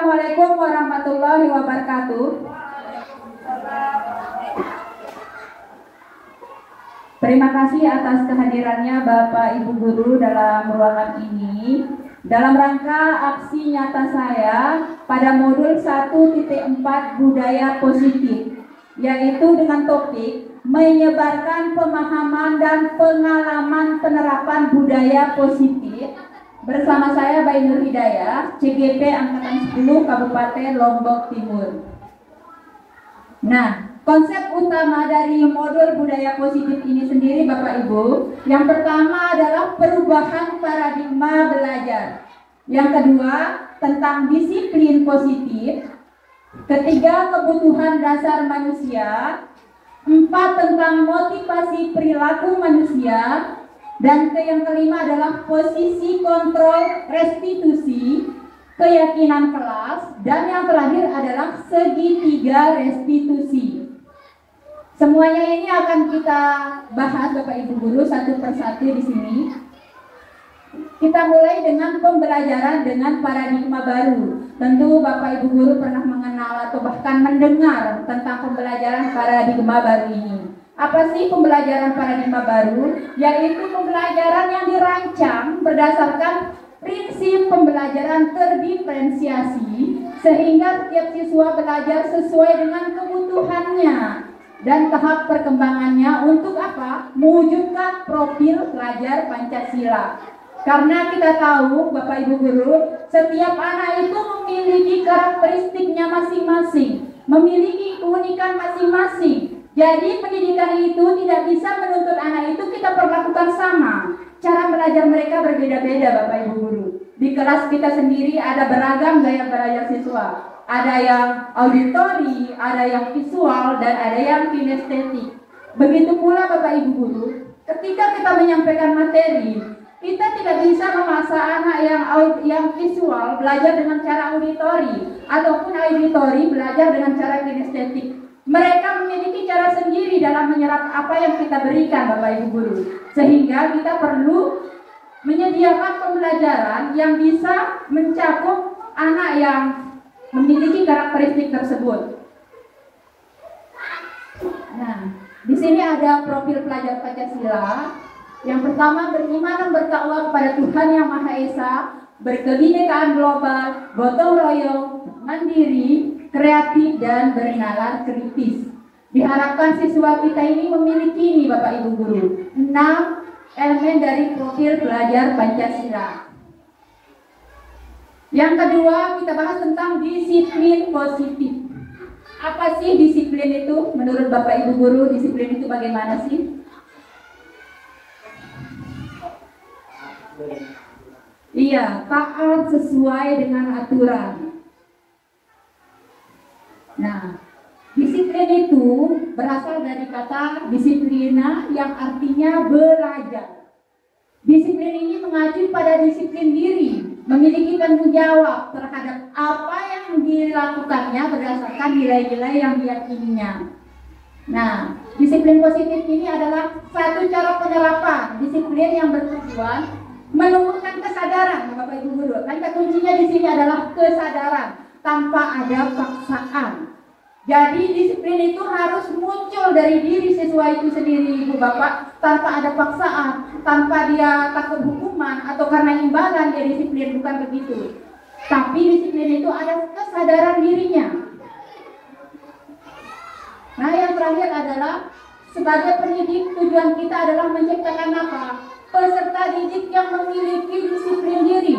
Assalamualaikum warahmatullahi wabarakatuh. Terima kasih atas kehadirannya Bapak Ibu Guru dalam ruangan ini dalam rangka aksi nyata saya pada modul 1.4 budaya positif, yaitu dengan topik menyebarkan pemahaman dan pengalaman penerapan budaya positif bersama saya Bayi Nur Hidayah, CGP Angkatan 10 Kabupaten Lombok Timur. Nah, konsep utama dari modul budaya positif ini sendiri Bapak Ibu, yang pertama adalah perubahan paradigma belajar. Yang kedua, tentang disiplin positif. Ketiga, kebutuhan dasar manusia. 4, tentang motivasi perilaku manusia. Dan yang kelima adalah posisi kontrol restitusi, keyakinan kelas, dan yang terakhir adalah segitiga restitusi. Semuanya ini akan kita bahas Bapak Ibu Guru satu persatu di sini. Kita mulai dengan pembelajaran dengan paradigma baru. Tentu Bapak Ibu Guru pernah mengenal atau bahkan mendengar tentang pembelajaran paradigma baru ini. Apa sih pembelajaran paradigma baru? Yaitu pembelajaran yang dirancang berdasarkan prinsip pembelajaran terdiferensiasi, sehingga setiap siswa belajar sesuai dengan kebutuhannya dan tahap perkembangannya untuk apa? Mewujudkan profil pelajar Pancasila. Karena kita tahu Bapak Ibu Guru, setiap anak itu memiliki karakteristiknya masing-masing, memiliki keunikan masing-masing. Jadi pendidikan itu tidak bisa menuntut anak itu kita perlakukan sama. Cara belajar mereka berbeda-beda Bapak Ibu Guru. Di kelas kita sendiri ada beragam gaya belajar siswa. Ada yang auditori, ada yang visual, dan ada yang kinestetik. Begitu pula Bapak Ibu Guru, ketika kita menyampaikan materi, kita tidak bisa memaksa anak yang visual belajar dengan cara auditori, ataupun auditori belajar dengan cara kinestetik. Mereka memiliki cara sendiri dalam menyerap apa yang kita berikan Bapak Ibu Guru. Sehingga kita perlu menyediakan pembelajaran yang bisa mencakup anak yang memiliki karakteristik tersebut. Nah, di sini ada profil pelajar Pancasila. Yang pertama, beriman dan bertakwa kepada Tuhan Yang Maha Esa, berkebinekaan global, gotong royong, mandiri, kreatif, dan bernalar kritis. Diharapkan siswa kita ini memiliki ini Bapak Ibu Guru 6 elemen dari profil pelajar Pancasila. Yang kedua, kita bahas tentang disiplin positif. Apa sih disiplin itu? Menurut Bapak Ibu Guru, disiplin itu bagaimana sih? Iya, taat sesuai dengan aturan. Nah, disiplin itu berasal dari kata disiplina yang artinya belajar. Disiplin ini mengacu pada disiplin diri, memiliki tanggung jawab terhadap apa yang dilakukannya berdasarkan nilai-nilai yang diyakininya. Nah, disiplin positif ini adalah satu cara penerapan disiplin yang bertujuan menumbuhkan kesadaran, Bapak Ibu Guru. Kata kuncinya di sini adalah kesadaran tanpa ada paksaan. Jadi disiplin itu harus muncul dari diri siswa itu sendiri, Ibu Bapak, tanpa ada paksaan, tanpa dia takut hukuman atau karena imbalan dia disiplin, bukan begitu. Tapi disiplin itu ada kesadaran dirinya. Nah, yang terakhir adalah sebagai pendidik, tujuan kita adalah menciptakan apa? Peserta didik yang memiliki disiplin diri,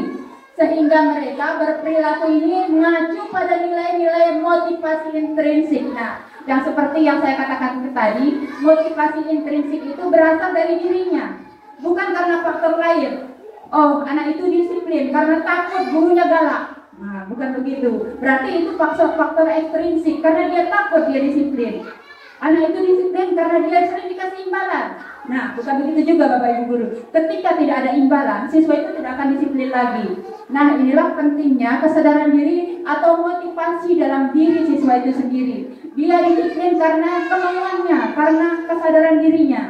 sehingga mereka berperilaku ini mengacu pada nilai-nilai motivasi intrinsik. Nah, yang seperti yang saya katakan tadi, motivasi intrinsik itu berasal dari dirinya, bukan karena faktor lain. Oh, anak itu disiplin karena takut gurunya galak. Nah, bukan begitu. Berarti itu faktor ekstrinsik, karena dia takut dia disiplin. Anak itu disiplin karena dia sering dikasih imbalan. Nah, bukan begitu juga Bapak Ibu Guru. Ketika tidak ada imbalan, siswa itu tidak akan disiplin lagi. Nah, inilah pentingnya kesadaran diri atau motivasi dalam diri siswa itu sendiri. Dia disiplin karena kemauannya, karena kesadaran dirinya.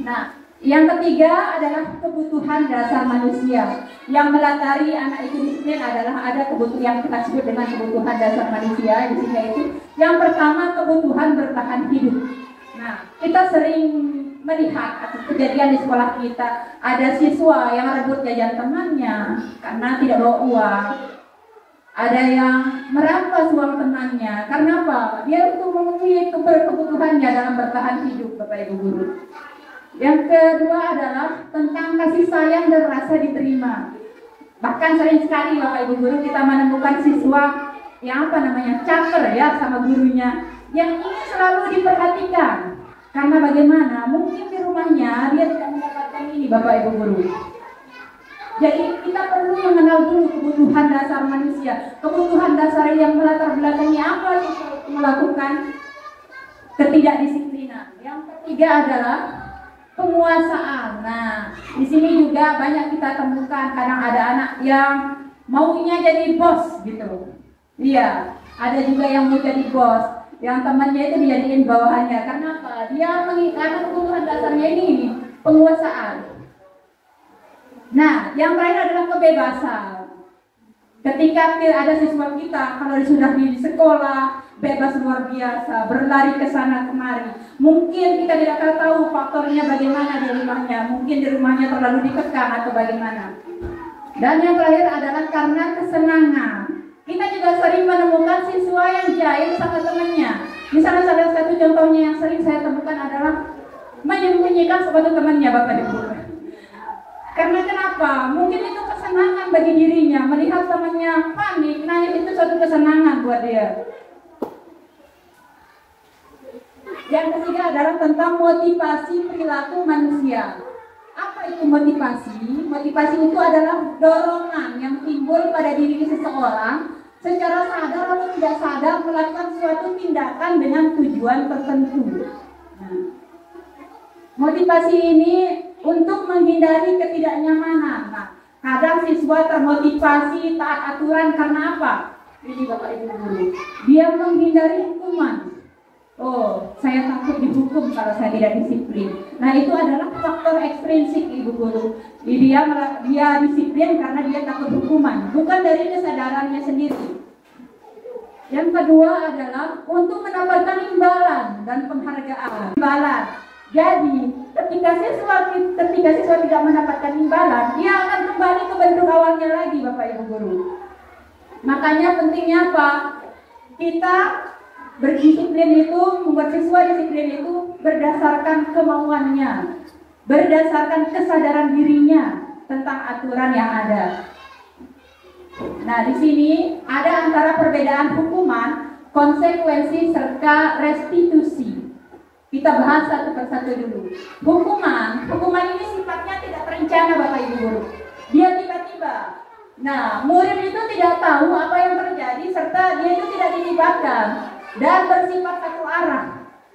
Nah, Yang ketiga adalah kebutuhan dasar manusia. Yang melatari anak itu disiplin adalah ada kebutuhan yang kita sebut dengan kebutuhan dasar manusia di sini, yaitu yang pertama kebutuhan bertahan hidup. Nah, kita sering melihat atau kejadian di sekolah kita, ada siswa yang rebut jajan temannya karena tidak bawa uang. Ada yang merampas uang temannya karena apa? Dia untuk memenuhi kebutuhannya dalam bertahan hidup, Bapak Ibu guru. Yang kedua adalah tentang kasih sayang dan rasa diterima. Bahkan sering sekali Bapak Ibu guru kita menemukan siswa yang caper ya sama gurunya, yang ingin selalu diperhatikan. Karena bagaimana? Mungkin di rumahnya dia tidak mendapatkan ini, Bapak Ibu guru. Jadi kita perlu mengenal dulu kebutuhan dasar manusia, kebutuhan dasar yang melatar belakangi apa untuk melakukan ketidakdisiplinan. Yang ketiga adalah penguasaan. Nah, di sini juga banyak kita temukan, kadang ada anak yang maunya jadi bos gitu. Iya, ada juga yang mau jadi bos, yang temannya itu dijadiin bawahannya. Karena apa? Dia menginginkan kebutuhan dasarnya ini penguasaan. Nah, yang terakhir adalah kebebasan. Ketika ada siswa kita, kalau sudah di sekolah, bebas luar biasa, berlari ke sana kemari. Mungkin kita tidak tahu faktornya bagaimana di rumahnya. Mungkin di rumahnya terlalu dikekang atau bagaimana. Dan yang terakhir adalah karena kesenangan. Kita juga sering menemukan siswa yang jahil sama temannya. Misalnya salah satu contohnya yang sering saya temukan adalah menyembunyikan sepatu temannya, Bapak Ibu. Karena kenapa? Mungkin itu kesenangan bagi dirinya, melihat temannya panik. Nah, itu suatu kesenangan buat dia. Yang ketiga adalah tentang motivasi perilaku manusia. Apa itu motivasi? Motivasi itu adalah dorongan yang timbul pada diri seseorang secara sadar atau tidak sadar melakukan suatu tindakan dengan tujuan tertentu. Nah, motivasi ini untuk menghindari ketidaknyamanan. Nah, kadang siswa termotivasi taat aturan karena apa? Ini Bapak Ibu guru, dia menghindari hukuman. Oh, saya takut dihukum kalau saya tidak disiplin. Nah, itu adalah faktor ekstrinsik Ibu guru. Dia disiplin karena dia takut hukuman, bukan dari kesadarannya sendiri. Yang kedua adalah untuk mendapatkan imbalan dan penghargaan. Imbalan. Jadi, ketika siswa tidak mendapatkan imbalan, dia akan kembali ke bentuk awalnya lagi, Bapak Ibu guru. Makanya pentingnya apa? Kita berdisiplin itu, membuat siswa disiplin itu berdasarkan kemauannya, berdasarkan kesadaran dirinya tentang aturan yang ada. Nah, di sini ada antara perbedaan hukuman, konsekuensi, serta restitusi. Kita bahas satu persatu dulu. Hukuman ini sifatnya tidak terencana, Bapak Ibu guru. Dia tiba-tiba. Nah, murid itu tidak tahu apa yang terjadi serta dia itu tidak dilibatkan dan bersifat satu arah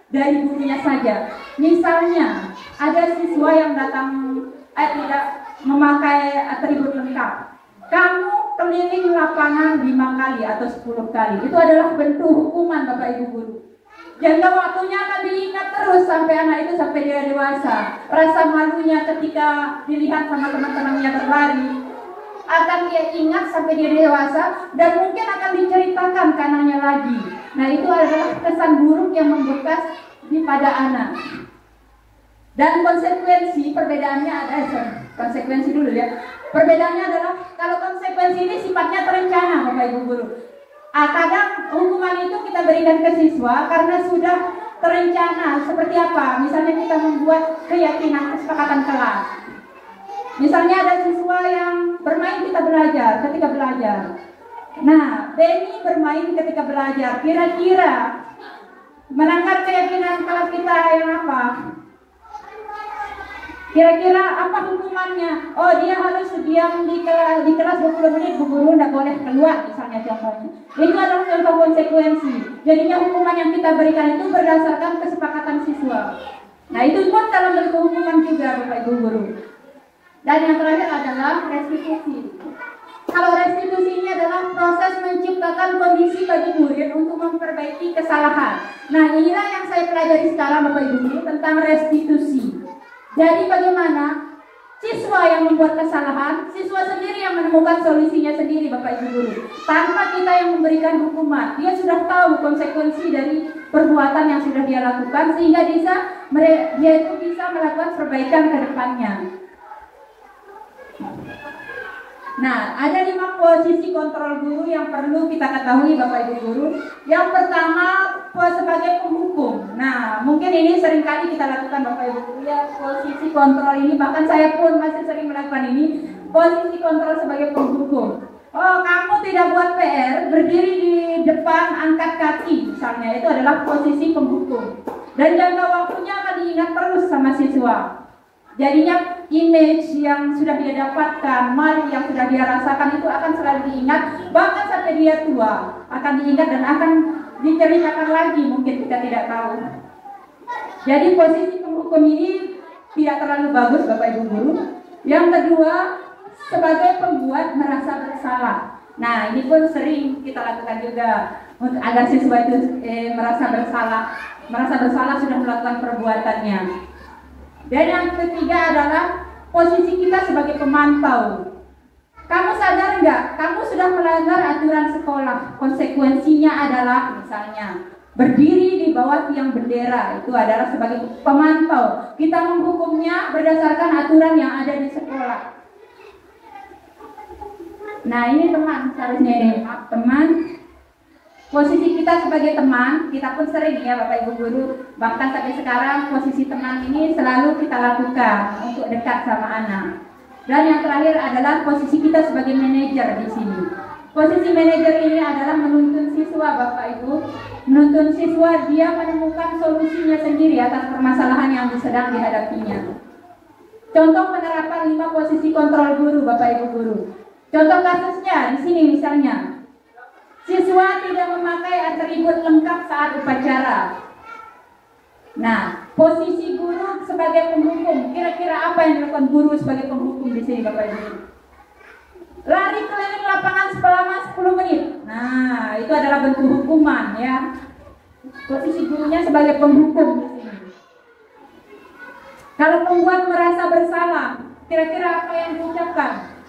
dari gurunya saja. Misalnya, ada siswa yang datang tidak memakai atribut lengkap. Kamu keliling lapangan 5 kali atau 10 kali. Itu adalah bentuk hukuman, Bapak Ibu guru. Jangka waktunya akan diingat terus sampai anak itu sampai dia dewasa. Rasa malunya ketika dilihat sama teman-temannya berlari akan dia ingat sampai dia dewasa, dan mungkin akan diceritakan ke anaknya lagi. Nah, itu adalah kesan buruk yang membekas pada anak. Dan konsekuensi, perbedaannya ada, konsekuensi dulu ya. Perbedaannya adalah kalau konsekuensi ini sifatnya terencana, Bapak Ibu guru. Kadang hukuman itu kita berikan ke siswa karena sudah terencana. Seperti apa? Misalnya kita membuat keyakinan kesepakatan kelas. Misalnya ada siswa yang bermain ketika belajar. Nah, Denny bermain ketika belajar. Kira-kira menangkap keyakinan kelas kita yang apa? Kira-kira apa hukumannya? Oh, dia harus diam di kelas 20 menit, Bu guru tidak boleh keluar, misalnya contohnya. Itu adalah contoh konsekuensi. Jadinya hukuman yang kita berikan itu berdasarkan kesepakatan siswa. Nah, itu pun dalam bentuk hukuman juga, Bapak Ibu guru. Dan yang terakhir adalah restitusi. Kalau restitusi ini adalah proses menciptakan kondisi bagi murid untuk memperbaiki kesalahan. Nah, inilah yang saya pelajari sekarang, Bapak Ibu guru, tentang restitusi. Jadi bagaimana? Siswa yang membuat kesalahan, siswa sendiri yang menemukan solusinya sendiri, Bapak Ibu Guru. Tanpa kita yang memberikan hukuman, dia sudah tahu konsekuensi dari perbuatan yang sudah dia lakukan, sehingga dia itu bisa melakukan perbaikan ke depannya. Nah, ada 5 posisi kontrol guru yang perlu kita ketahui, Bapak Ibu Guru. Yang pertama, sebagai penghukum. Nah, mungkin ini seringkali kita lakukan, Bapak Ibu Guru, ya, posisi kontrol ini, bahkan saya pun masih sering melakukan ini, posisi kontrol sebagai penghukum. Oh, kamu tidak buat PR, berdiri di depan, angkat kaki, misalnya, itu adalah posisi penghukum. Dan jangka waktunya akan diingat terus sama siswa. Jadinya image yang sudah dia dapatkan, mal yang sudah dia rasakan itu akan selalu diingat, bahkan sampai dia tua akan diingat dan akan diceritakan lagi, mungkin kita tidak tahu. Jadi posisi penghukum ini tidak terlalu bagus, Bapak Ibu Guru. Yang kedua, sebagai pembuat merasa bersalah. Nah, ini pun sering kita lakukan juga agar siswa itu merasa bersalah sudah melakukan perbuatannya. Dan yang ketiga adalah posisi kita sebagai pemantau. Kamu sadar nggak? Kamu sudah melanggar aturan sekolah. Konsekuensinya adalah misalnya berdiri di bawah tiang bendera. Itu adalah sebagai pemantau. Kita menghukumnya berdasarkan aturan yang ada di sekolah. Nah, ini teman, seharusnya ini teman. Posisi kita sebagai teman, kita pun sering ya Bapak Ibu Guru, bahkan sampai sekarang posisi teman ini selalu kita lakukan untuk dekat sama anak. Dan yang terakhir adalah posisi kita sebagai manajer di sini. Posisi manajer ini adalah menuntun siswa, Bapak Ibu, menuntun siswa dia menemukan solusinya sendiri atas permasalahan yang sedang dihadapinya. Contoh penerapan 5 posisi kontrol guru, Bapak Ibu Guru. Contoh kasusnya di sini misalnya. Siswa tidak memakai atribut lengkap saat upacara. Nah, posisi guru sebagai penghukum, kira-kira apa yang dilakukan guru sebagai penghukum di sini, Bapak Ibu? Lari keliling lapangan selama 10 menit. Nah, itu adalah bentuk hukuman ya. Posisi gurunya sebagai penghukum di sini. Kalau membuat merasa bersalah, kira-kira apa yang diucapkan?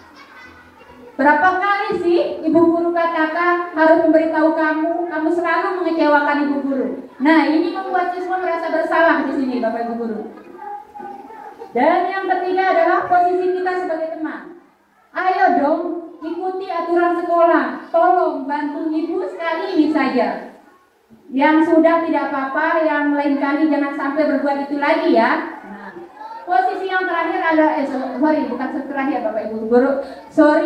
Berapa kali sih ibu guru katakan harus memberitahu kamu selalu mengecewakan ibu guru. Nah, ini membuat siswa merasa bersalah di sini, Bapak Ibu Guru. Dan yang ketiga adalah posisi kita sebagai teman. Ayo dong, ikuti aturan sekolah. Tolong bantu ibu sekali ini saja. Yang sudah tidak apa-apa, yang lain kali jangan sampai berbuat itu lagi ya. Posisi yang terakhir adalah bukan terakhir Bapak Ibu Guru,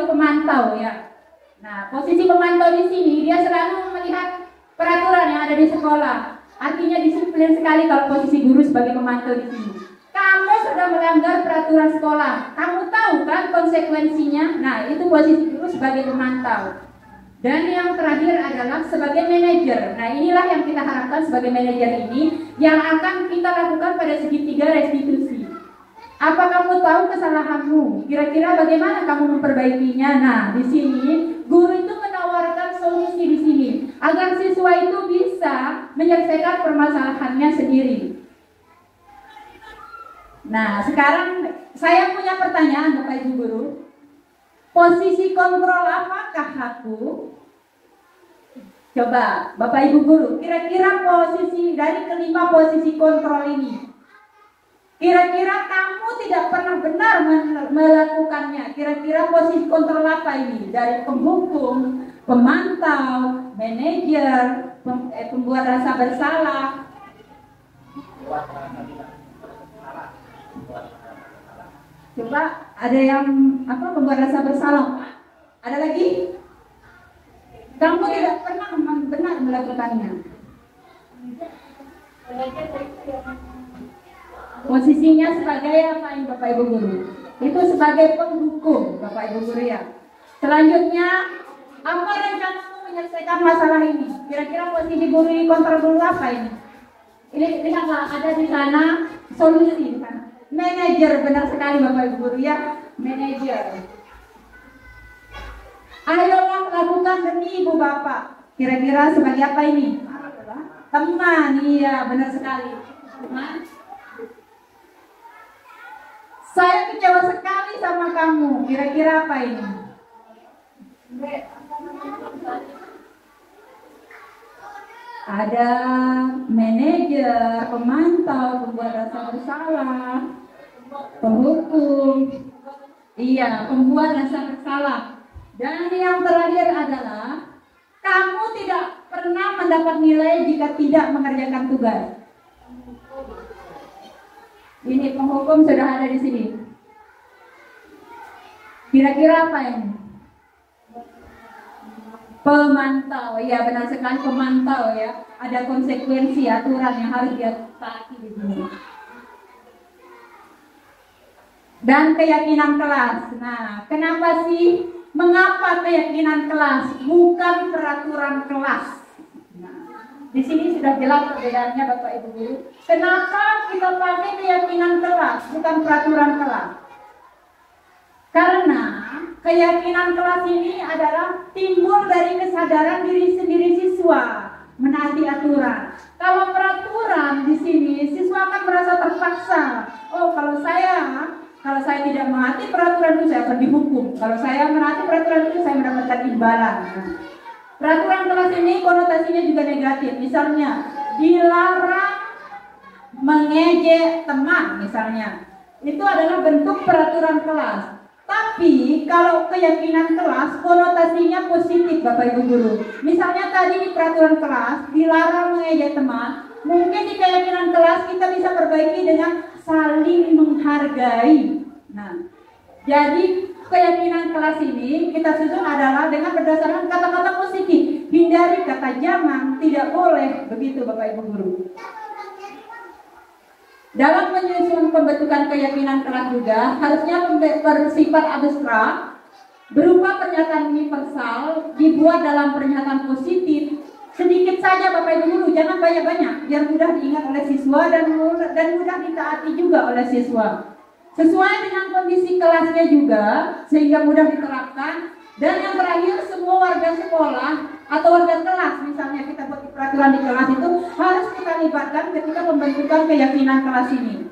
pemantau ya. Nah, posisi pemantau di sini dia selalu melihat peraturan yang ada di sekolah. Artinya disiplin sekali kalau posisi guru sebagai pemantau di sini. Kamu sudah melanggar peraturan sekolah. Kamu tahu kan konsekuensinya? Nah, itu posisi guru sebagai pemantau. Dan yang terakhir adalah sebagai manajer. Nah, inilah yang kita harapkan sebagai manajer ini yang akan kita lakukan pada segitiga restitusi. Apa kamu tahu kesalahanmu? Kira-kira bagaimana kamu memperbaikinya? Nah, di sini guru itu menawarkan solusi di sini agar siswa itu bisa menyelesaikan permasalahannya sendiri. Nah, sekarang saya punya pertanyaan Bapak Ibu Guru. Posisi kontrol apakah aku? Coba Bapak Ibu Guru, kira-kira posisi dari kelima posisi kontrol ini, kira-kira kamu tidak pernah benar melakukannya. Kira-kira posisi kontrol apa ini? Dari penghukum, pemantau, manajer, pembuat rasa bersalah. Coba ada yang pembuat rasa bersalah? Ada lagi? Kamu tidak pernah benar melakukannya. Posisinya sebagai apa ini Bapak Ibu Guru? Itu sebagai penghukum Bapak Ibu Guru ya. Selanjutnya, apa rencanamu menyelesaikan masalah ini? Kira-kira posisi guru ini kontrol dulu apa ini? Ini lihatlah ada di sana solusi di sana. Manajer, benar sekali Bapak Ibu Guru ya, manajer. Ayolah lakukan demi ibu bapak. Kira-kira sebagai apa ini? Teman, iya benar sekali. Teman. Saya kecewa sekali sama kamu. Kira-kira apa ini? Ada manajer, pemantau, pembuat rasa bersalah, penghukum, iya, pembuat rasa bersalah. Dan yang terakhir adalah kamu tidak pernah mendapat nilai jika tidak mengerjakan tugas. Ini penghukum sudah ada di sini. Kira-kira apa ini? Pemantau, ya benar sekali, pemantau ya. Ada konsekuensi aturan yang harus dia taati di sini. Dan keyakinan kelas. Nah, kenapa sih? Mengapa keyakinan kelas bukan peraturan kelas? Nah, di sini sudah jelas perbedaannya Bapak Ibu Guru. Kenapa kita pakai keyakinan kelas bukan peraturan kelas? Karena keyakinan kelas ini adalah timbul dari kesadaran diri sendiri siswa menaati aturan. Kalau peraturan di sini, siswa akan merasa terpaksa. Oh, kalau saya tidak menaati peraturan itu, saya akan dihukum. Kalau saya menaati peraturan itu, saya mendapatkan imbalan. Nah, peraturan kelas ini konotasinya juga negatif. Misalnya, dilarang mengejek teman, misalnya. Itu adalah bentuk peraturan kelas. Tapi kalau keyakinan kelas konotasinya positif Bapak Ibu Guru. Misalnya tadi di peraturan kelas dilarang mengejek teman, mungkin di keyakinan kelas kita bisa perbaiki dengan saling menghargai. Nah, jadi keyakinan kelas ini kita susun adalah dengan berdasarkan kata-kata positif. Hindari kata jangan, tidak boleh, begitu Bapak Ibu Guru. Dalam menyusun pembentukan keyakinan kelas juga harusnya bersifat abstrak, berupa pernyataan universal, dibuat dalam pernyataan positif. Sedikit saja Bapak Ibu Guru, jangan banyak-banyak, biar mudah diingat oleh siswa dan mudah ditaati juga oleh siswa. Sesuai dengan kondisi kelasnya juga, sehingga mudah diterapkan. Dan yang terakhir, semua warga sekolah atau warga kelas, misalnya kita buat peraturan di kelas itu harus kita libatkan ketika pembentukan keyakinan kelas ini.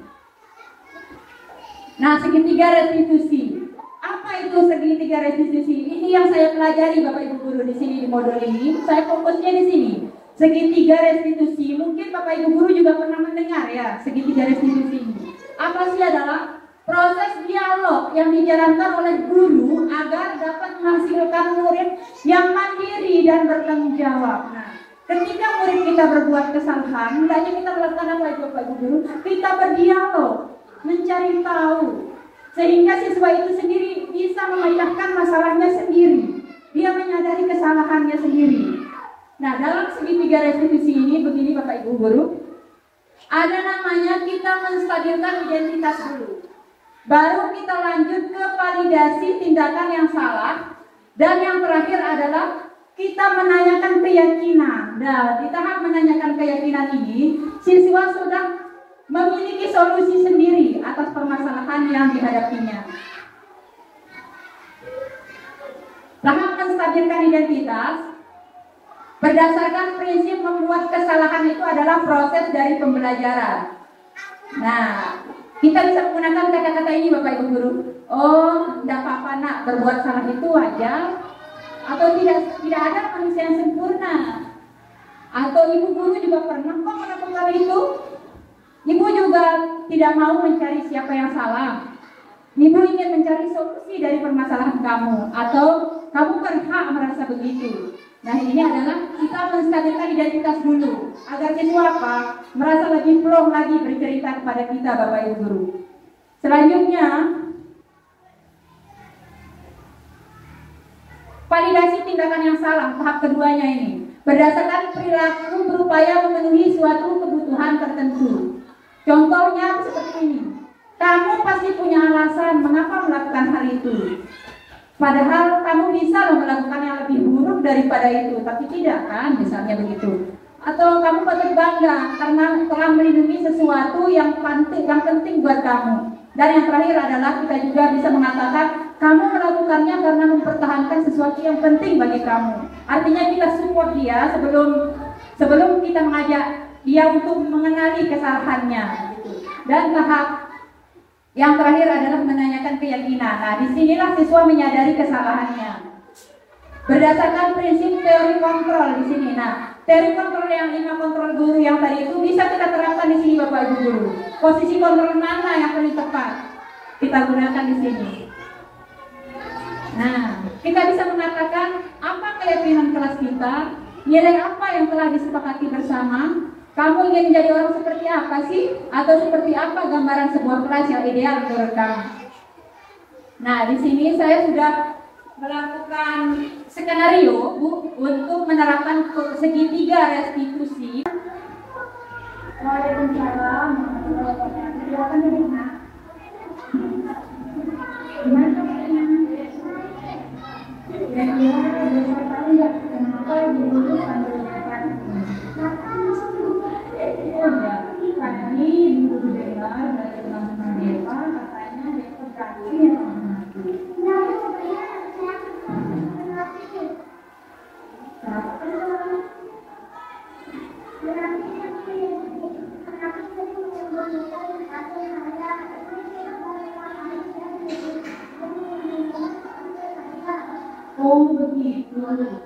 Nah, segitiga restitusi. Apa itu segitiga restitusi? Ini yang saya pelajari Bapak Ibu Guru di sini di modul ini. Saya fokusnya di sini. Segitiga restitusi. Mungkin Bapak Ibu Guru juga pernah mendengar ya segitiga restitusi ini. Apa sih adalah proses dialog yang dijalankan oleh guru agar dapat menghasilkan murid yang mandiri dan bertanggung jawab. Nah, ketika murid kita berbuat kesalahan, hendaknya kita melakukan apa itu Bapak Ibu Guru? Kita berdialog, mencari tahu, sehingga siswa itu sendiri bisa memecahkan masalahnya sendiri. Dia menyadari kesalahannya sendiri. Nah, dalam segitiga restitusi ini begini Bapak Ibu Guru, ada namanya kita menstabilkan identitas dulu. Baru kita lanjut ke validasi tindakan yang salah. Dan yang terakhir adalah kita menanyakan keyakinan. Nah, di tahap menanyakan keyakinan ini, siswa sudah memiliki solusi sendiri atas permasalahan yang dihadapinya. Tahap menstabilkan identitas berdasarkan prinsip membuat kesalahan itu adalah proses dari pembelajaran. Nah, kita bisa menggunakan kata-kata ini Bapak Ibu Guru. Oh, tidak apa-apa nak, berbuat salah itu wajar. Atau tidak ada manusia yang sempurna. Atau Ibu Guru juga pernah kok melakukan itu. Ibu juga tidak mau mencari siapa yang salah. Ibu ingin mencari solusi dari permasalahan kamu. Atau kamu berhak merasa begitu. Nah, ini adalah kita menstabilkan identitas dulu agar siswa apa? Merasa lebih plong lagi bercerita kepada kita Bapak Ibu Guru. Selanjutnya, validasi tindakan yang salah, tahap keduanya ini. Berdasarkan perilaku berupaya memenuhi suatu kebutuhan tertentu. Contohnya seperti ini. Kamu pasti punya alasan mengapa melakukan hal itu. Padahal kamu bisa melakukan yang lebih buruk daripada itu, tapi tidak kan, misalnya begitu. Atau kamu patut bangga karena telah melindungi sesuatu yang penting buat kamu. Dan yang terakhir adalah kita juga bisa mengatakan kamu melakukannya karena mempertahankan sesuatu yang penting bagi kamu. Artinya kita support dia sebelum kita mengajak dia untuk mengenali kesalahannya. Dan tahap Yang terakhir adalah menanyakan keyakinan. Nah, disinilah siswa menyadari kesalahannya. Berdasarkan prinsip teori kontrol di sini. Nah, teori kontrol yang 5 kontrol guru yang tadi itu bisa kita terapkan di sini Bapak Ibu guru. Posisi kontrol mana yang paling tepat kita gunakan di sini. Nah, kita bisa mengatakan apa keyakinan kelas kita, nilai apa yang telah disepakati bersama. Kamu ingin menjadi orang seperti apa sih? Atau seperti apa gambaran sebuah kelas yang ideal menurut kamu? Nah, di sini saya sudah melakukan skenario Bu untuk menerapkan segitiga restitusi. Waalaikumsalam. Oh begitu,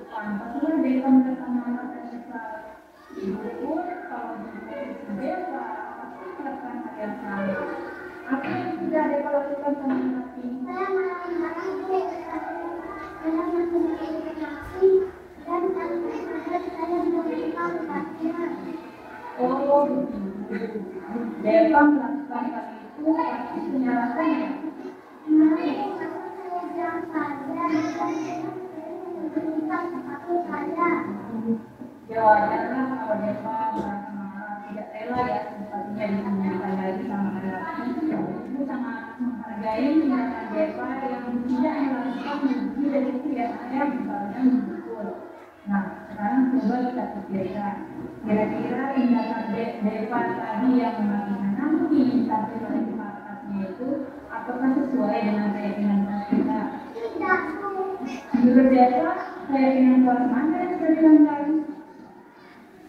pantaslah Deva mendatangkan mereka. Ibu pun kalau menjadi Deva pasti melakukan hal yang sama. Apa yang sudah Deva lakukan sama hati? Saya marah-marah Bu, saya menghentikan nafsi dan saya memberikan latihan. Oh begitu, Deva melakukan hal itu pasti menyalahkan ya? Ya wajarlah kalau Deva merasa marah, tidak rela ya sepertinya dilanjutkan lagi sama laki-laki. Ibu sangat menghargai tindakan Deva yang tidak melakukan lebih dari itu ya saya misalnya memukul. Nah sekarang coba kita pikirkan, kira-kira tindakan Deva tadi yang mematikan nanti sampai pada markasnya itu apakah sesuai dengan keyakinan kita? Menurut Deva, keyakinan kelas mana yang sudah dilanggar?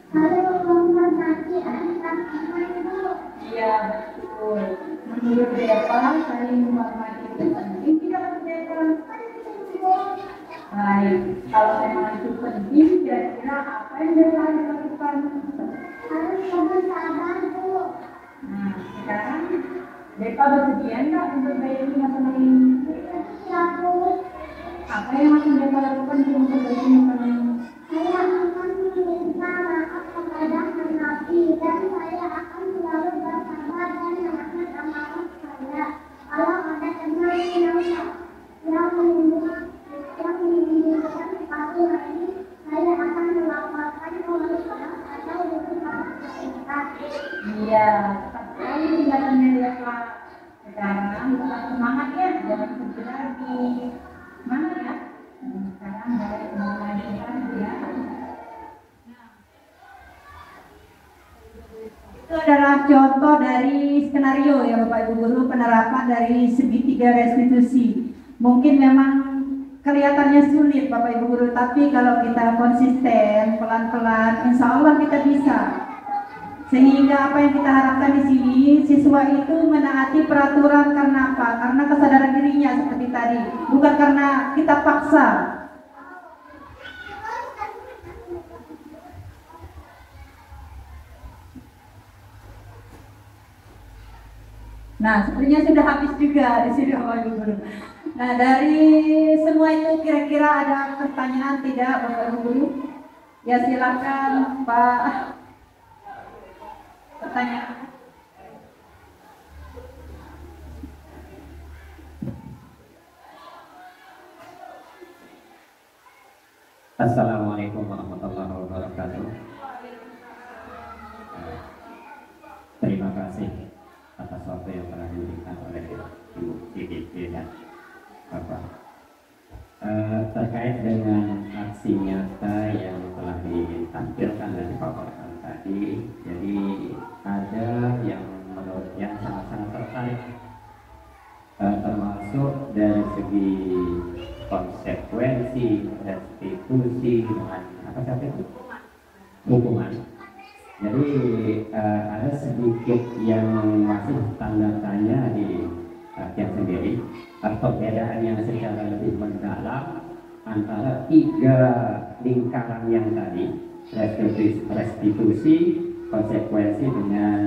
Kalau korban mati anak ibu. Iya betul. Menurut Deva, saling menghormati itu penting tidak menurut Deva? Baik, kalau memang itu penting, kira-kira apa yang Deva harus lakukan? Harus sabar Bu. Nah, sekarang Deva bersedia nggak untuk bayi masalah ini? Iya Bu. Apa yang akan Deva lakukan untuk memperbaiki masalah ini? Saya akan meminta maaf kepada Nabi dan saya akan selalu bersabar dan menahan amarah saya. Kalau ada teman yang menimbulkan sesuatu lagi, saya akan melaporkan kepada atau kepada kita. Iya, tetap sekali tinggalannya Deva. Sekarang tetap semangat ya, jangan sedih lagi. Mana ya? Sekarang balik mengajukan ya. Itu adalah contoh dari skenario ya Bapak Ibu Guru, penerapan dari segitiga restitusi. Mungkin memang kelihatannya sulit Bapak Ibu Guru, tapi kalau kita konsisten, pelan-pelan, insya Allah kita bisa. Sehingga apa yang kita harapkan di sini, siswa itu menaati peraturan karena apa? Karena kesadaran dirinya seperti tadi, bukan karena kita paksa. Nah, sepertinya sudah habis juga di sini Bapak Ibu Guru. Nah, dari semua itu kira-kira ada pertanyaan tidak Bapak Ibu Guru? Ya silakan Pak. Pertanyaan. Assalamualaikum warahmatullahi wabarakatuh. Terima kasih atas waktu yang telah diberikan oleh Ibu IDP dan Bapak. Terkait dengan aksi nyata yang telah ditampilkan dan dipaparkan tadi, jadi ada yang menurut yang sangat-sangat tertarik, termasuk dari segi konsekuensi restitusi dengan apa saja itu hukuman. Jadi ada sedikit yang masih tanda tanya di yang sendiri, perbedaan yang secara lebih mendalam antara tiga lingkaran yang tadi, restitusi, konsekuensi dengan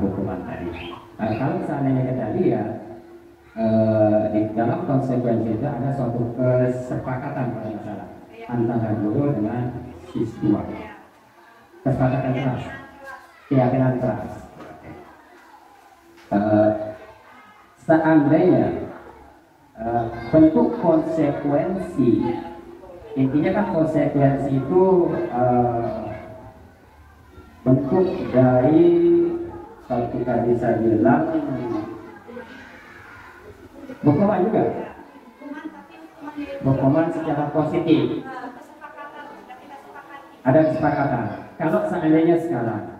hukuman tadi. Kalau seandainya kita lihat di dalam konsekuensi itu ada suatu kesepakatan kalau tidak salah antara guru dengan siswa, kesepakatan keras, keyakinan keras. Seandainya bentuk konsekuensi, intinya kan konsekuensi itu bentuk dari, kalau kita bisa bilang, hukuman juga, hukuman secara positif, ada kesepakatan. Kalau seandainya sekarang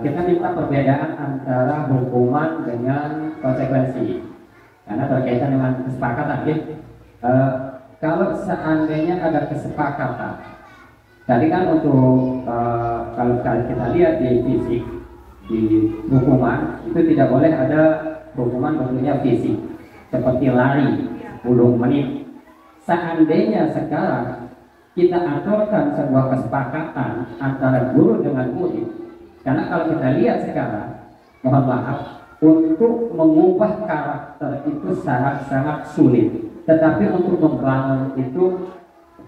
kita minta perbedaan antara hukuman dengan konsekuensi, karena berkaitan dengan kesepakatan, ya. Kalau seandainya ada kesepakatan, tadi kan untuk kalau kita lihat di fisik, di hukuman itu tidak boleh ada hukuman bentuknya fisik seperti lari 10 menit. Seandainya sekarang kita aturkan sebuah kesepakatan antara guru dengan murid, karena kalau kita lihat sekarang, mohon maaf, untuk mengubah karakter itu sangat-sangat sulit. Tetapi untuk membangun itu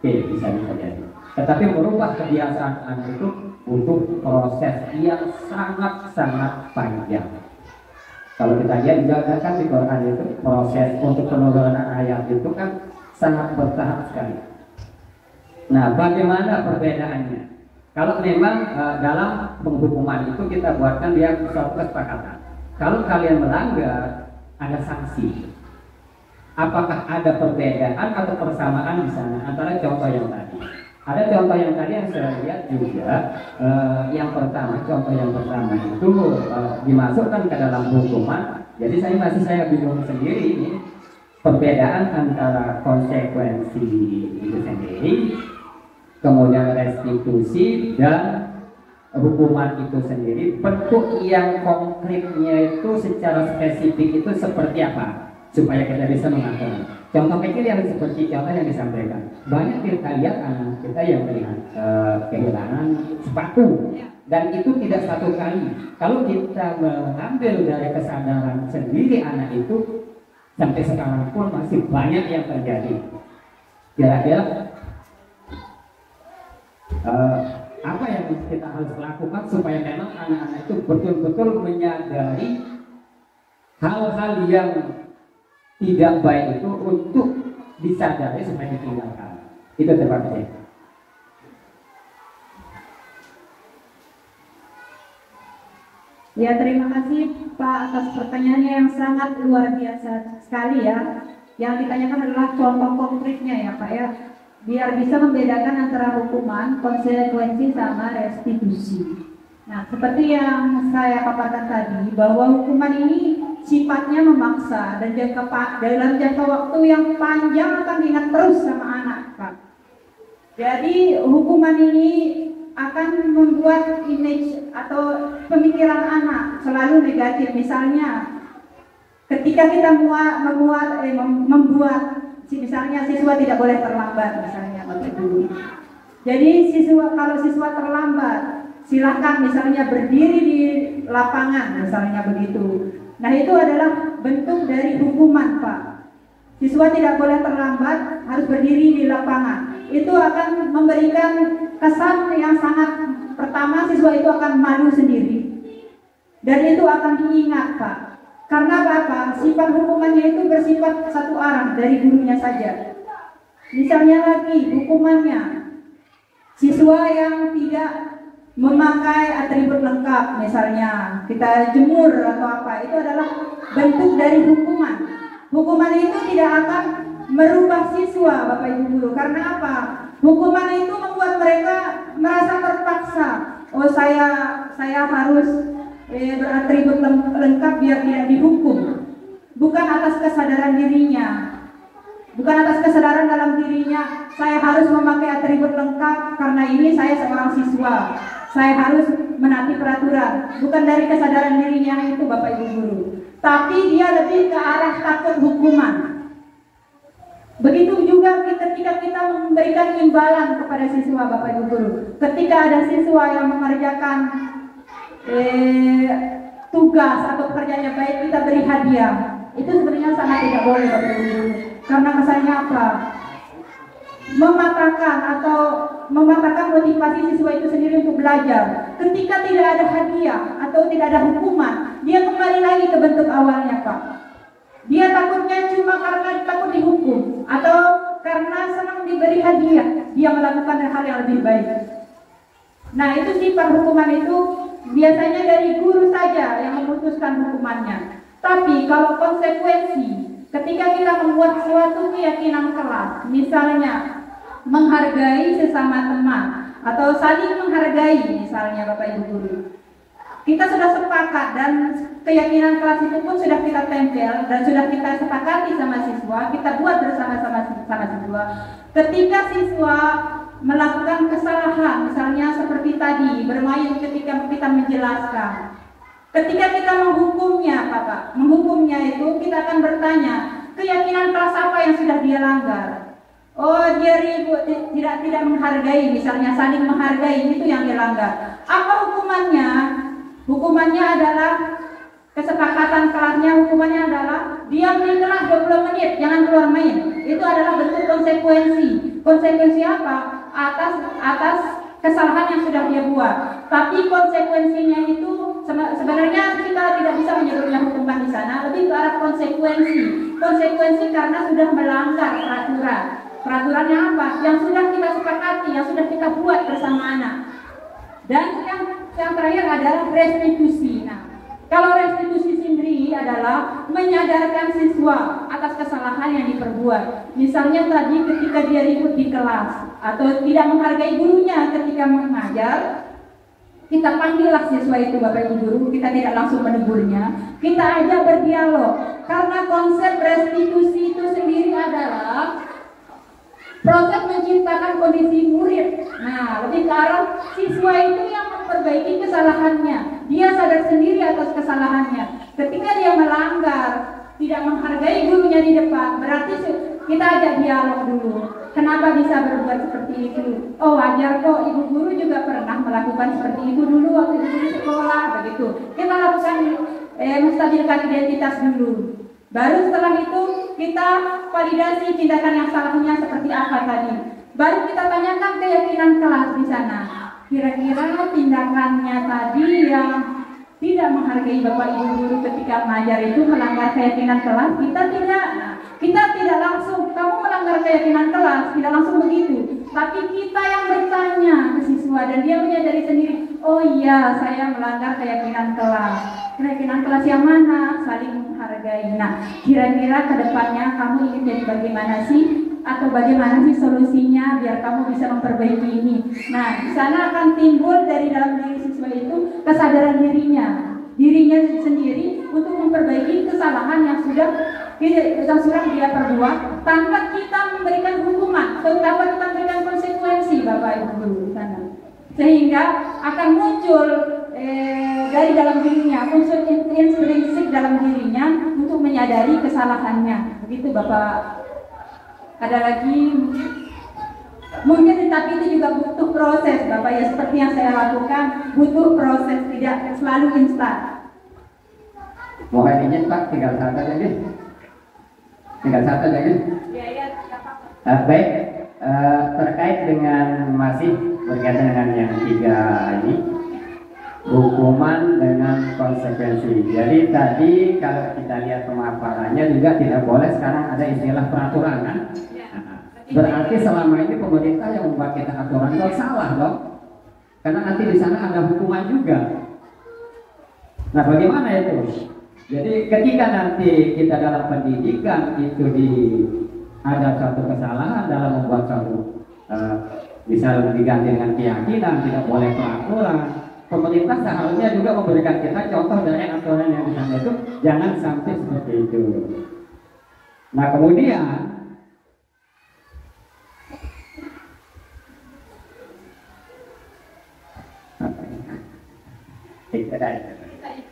bisa jadi. Tetapi merubah kebiasaan anak itu butuh proses yang sangat-sangat panjang. Kalau kita lihat juga kan di Quran itu proses untuk penurunan ayat itu kan sangat bertahap sekali. Nah, bagaimana perbedaannya? Kalau memang dalam penghukuman itu kita buatkan dia suatu kesepakatan. Kalau kalian melanggar, ada sanksi. Apakah ada perbedaan atau persamaan di sana antara contoh yang tadi? Ada contoh yang tadi yang saya lihat juga, yang pertama, contoh yang pertama itu dimasukkan ke dalam hukuman. Jadi saya bingung sendiri ini perbedaan antara konsekuensi itu sendiri, kemudian restitusi dan hukuman itu sendiri. Bentuk yang konkretnya itu secara spesifik itu seperti apa, supaya kita bisa mengatur. Contoh kecil yang seperti contoh yang disampaikan, banyak kita lihat anak kita yang kehilangan sepatu, dan itu tidak satu kali. Kalau kita mengambil dari kesadaran sendiri anak itu, sampai sekarang pun masih banyak yang terjadi. Kira-kira apa yang kita harus lakukan supaya memang anak-anak itu betul-betul menyadari hal-hal yang tidak baik itu untuk disadari supaya ditinggalkan. Itu terima kasih. Ya, terima kasih Pak atas pertanyaannya yang sangat luar biasa sekali ya. Yang ditanyakan adalah contoh konkretnya ya Pak ya, biar bisa membedakan antara hukuman, konsekuensi sama restitusi. Nah, seperti yang saya paparkan tadi, bahwa hukuman ini sifatnya memaksa dan dalam jangka waktu yang panjang akan diingat terus sama anak, Pak. Jadi hukuman ini akan membuat image atau pemikiran anak selalu negatif. Misalnya, ketika kita membuat misalnya siswa tidak boleh terlambat, misalnya Bapak Ibu. Jadi kalau siswa terlambat, silakan misalnya berdiri di lapangan, misalnya begitu. Nah, itu adalah bentuk dari hukuman, Pak. Siswa tidak boleh terlambat, harus berdiri di lapangan. Itu akan memberikan kesan yang sangat, pertama siswa itu akan malu sendiri. Dan itu akan diingat, Pak. Karena apa? Sifat hukumannya itu bersifat satu arah dari gurunya saja. Misalnya lagi hukumannya, siswa yang tidak memakai atribut lengkap, misalnya kita jemur atau apa, itu adalah bentuk dari hukuman. Hukuman itu tidak akan merubah siswa, Bapak Ibu guru. Karena apa? Hukuman itu membuat mereka merasa terpaksa. Oh, saya harus beratribut lengkap biar tidak dihukum. Bukan atas kesadaran dirinya. Bukan atas kesadaran dalam dirinya, saya harus memakai atribut lengkap karena ini saya seorang siswa. Saya harus menaati peraturan. Bukan dari kesadaran dirinya itu, Bapak Ibu guru. tapi dia lebih ke arah takut hukuman. Begitu juga ketika kita memberikan imbalan kepada siswa, Bapak Ibu guru. Ketika ada siswa yang mengerjakan tugas atau pekerjaannya baik, kita beri hadiah. Itu sebenarnya sangat tidak boleh, Bapak Ibu guru. Karena kesannya apa? Mematahkan motivasi siswa itu sendiri untuk belajar. Ketika tidak ada hadiah atau tidak ada hukuman, dia kembali lagi ke bentuk awalnya, Pak. Dia takutnya cuma karena takut dihukum atau karena senang diberi hadiah, dia melakukan hal yang lebih baik. Nah, itu sifat hukuman itu biasanya dari guru saja yang memutuskan hukumannya. Tapi kalau konsekuensi, ketika kita membuat suatu keyakinan kelas, misalnya menghargai sesama teman atau saling menghargai, misalnya Bapak Ibu guru, kita sudah sepakat dan keyakinan kelas itu pun sudah kita tempel dan sudah kita sepakati sama siswa, kita buat bersama-sama sama siswa. Ketika siswa melakukan kesalahan, misalnya seperti tadi bermain ketika kita menjelaskan, ketika kita menghukumnya, Bapak, menghukumnya itu kita akan bertanya, keyakinan kelas apa yang sudah dia langgar? Oh, dia ribut, tidak menghargai, misalnya saling menghargai, itu yang dilanggar. Apa hukumannya? Hukumannya adalah kesepakatan kelasnya, hukumannya adalah diam di kelas 20 menit, jangan keluar main. Itu adalah bentuk konsekuensi. Konsekuensi apa? Atas kesalahan yang sudah dia buat. Tapi konsekuensinya itu sebenarnya kita tidak bisa menyebutnya hukuman di sana, lebih ke arah konsekuensi. Konsekuensi karena sudah melanggar peraturan. Peraturannya apa? Yang sudah kita sepakati, yang sudah kita buat bersama anak. Dan yang terakhir adalah restitusi. Nah, kalau restitusi sendiri adalah menyadarkan siswa atas kesalahan yang diperbuat. Misalnya tadi ketika dia ribut di kelas atau tidak menghargai gurunya ketika mengajar, kita panggillah siswa itu, Bapak Ibu guru, kita tidak langsung menegurnya, kita ajak berdialog. Karena konsep restitusi itu sendiri adalah proses menciptakan kondisi murid. Nah, lebih ke arah siswa itu yang memperbaiki kesalahannya. Dia sadar sendiri atas kesalahannya. Ketika dia melanggar, tidak menghargai gurunya di depan, berarti kita ajak dialog dulu. Kenapa bisa berbuat seperti itu? Oh, wajar kok, ibu guru juga pernah melakukan seperti itu dulu waktu ibu guru sekolah, begitu. Kita lakukan menstabilkan identitas dulu. Baru setelah itu kita validasi tindakan yang salahnya seperti apa tadi. Baru kita tanyakan keyakinan kelas di sana. Kira-kira tindakannya tadi yang tidak menghargai Bapak Ibu guru ketika mengajar itu melanggar keyakinan kelas, kita tidak. Nah, kita tidak langsung kamu melanggar keyakinan kelas, tidak langsung begitu. Tapi kita yang bertanya ke siswa dan dia menyadari sendiri, oh iya saya melanggar keyakinan kelas. Keyakinan kelas yang mana? Saling menghargai. Nah, kira-kira ke depannya kamu ingin jadi bagaimana sih? Atau bagaimana sih solusinya biar kamu bisa memperbaiki ini? Nah, di sana akan timbul dari dalam diri siswa itu kesadaran dirinya sendiri untuk memperbaiki kesalahan yang sudah dia perbuat tanpa kita memberikan hukuman, tanpa kita memberikan konsekuensi, Bapak Ibu guru di sana. Sehingga akan muncul dari dalam dirinya, unsur intrinsik dalam dirinya untuk menyadari kesalahannya. Begitu Bapak. Ada lagi mungkin tapi itu juga butuh proses, Bapak ya, seperti yang saya lakukan, butuh proses, tidak selalu instan. Mohon izin Pak, tinggal satu lagi. Ya, baik, terkait dengan masih berkaitan dengan yang tiga ini, hukuman dengan konsekuensi. Jadi tadi kalau kita lihat pemaparannya juga tidak boleh sekarang ada istilah peraturan kan? Berarti selama ini pemerintah yang membuat kita aturan itu salah dong? Karena nanti di sana ada hukuman juga. Nah, bagaimana itu? Jadi ketika nanti kita dalam pendidikan itu ada suatu kesalahan dalam membuat suatu bisa diganti dengan keyakinan, tidak boleh peraturan. Pemerintah seharusnya juga memberikan kita contoh dari aturan yang di sana itu jangan sampai seperti itu. Nah, kemudian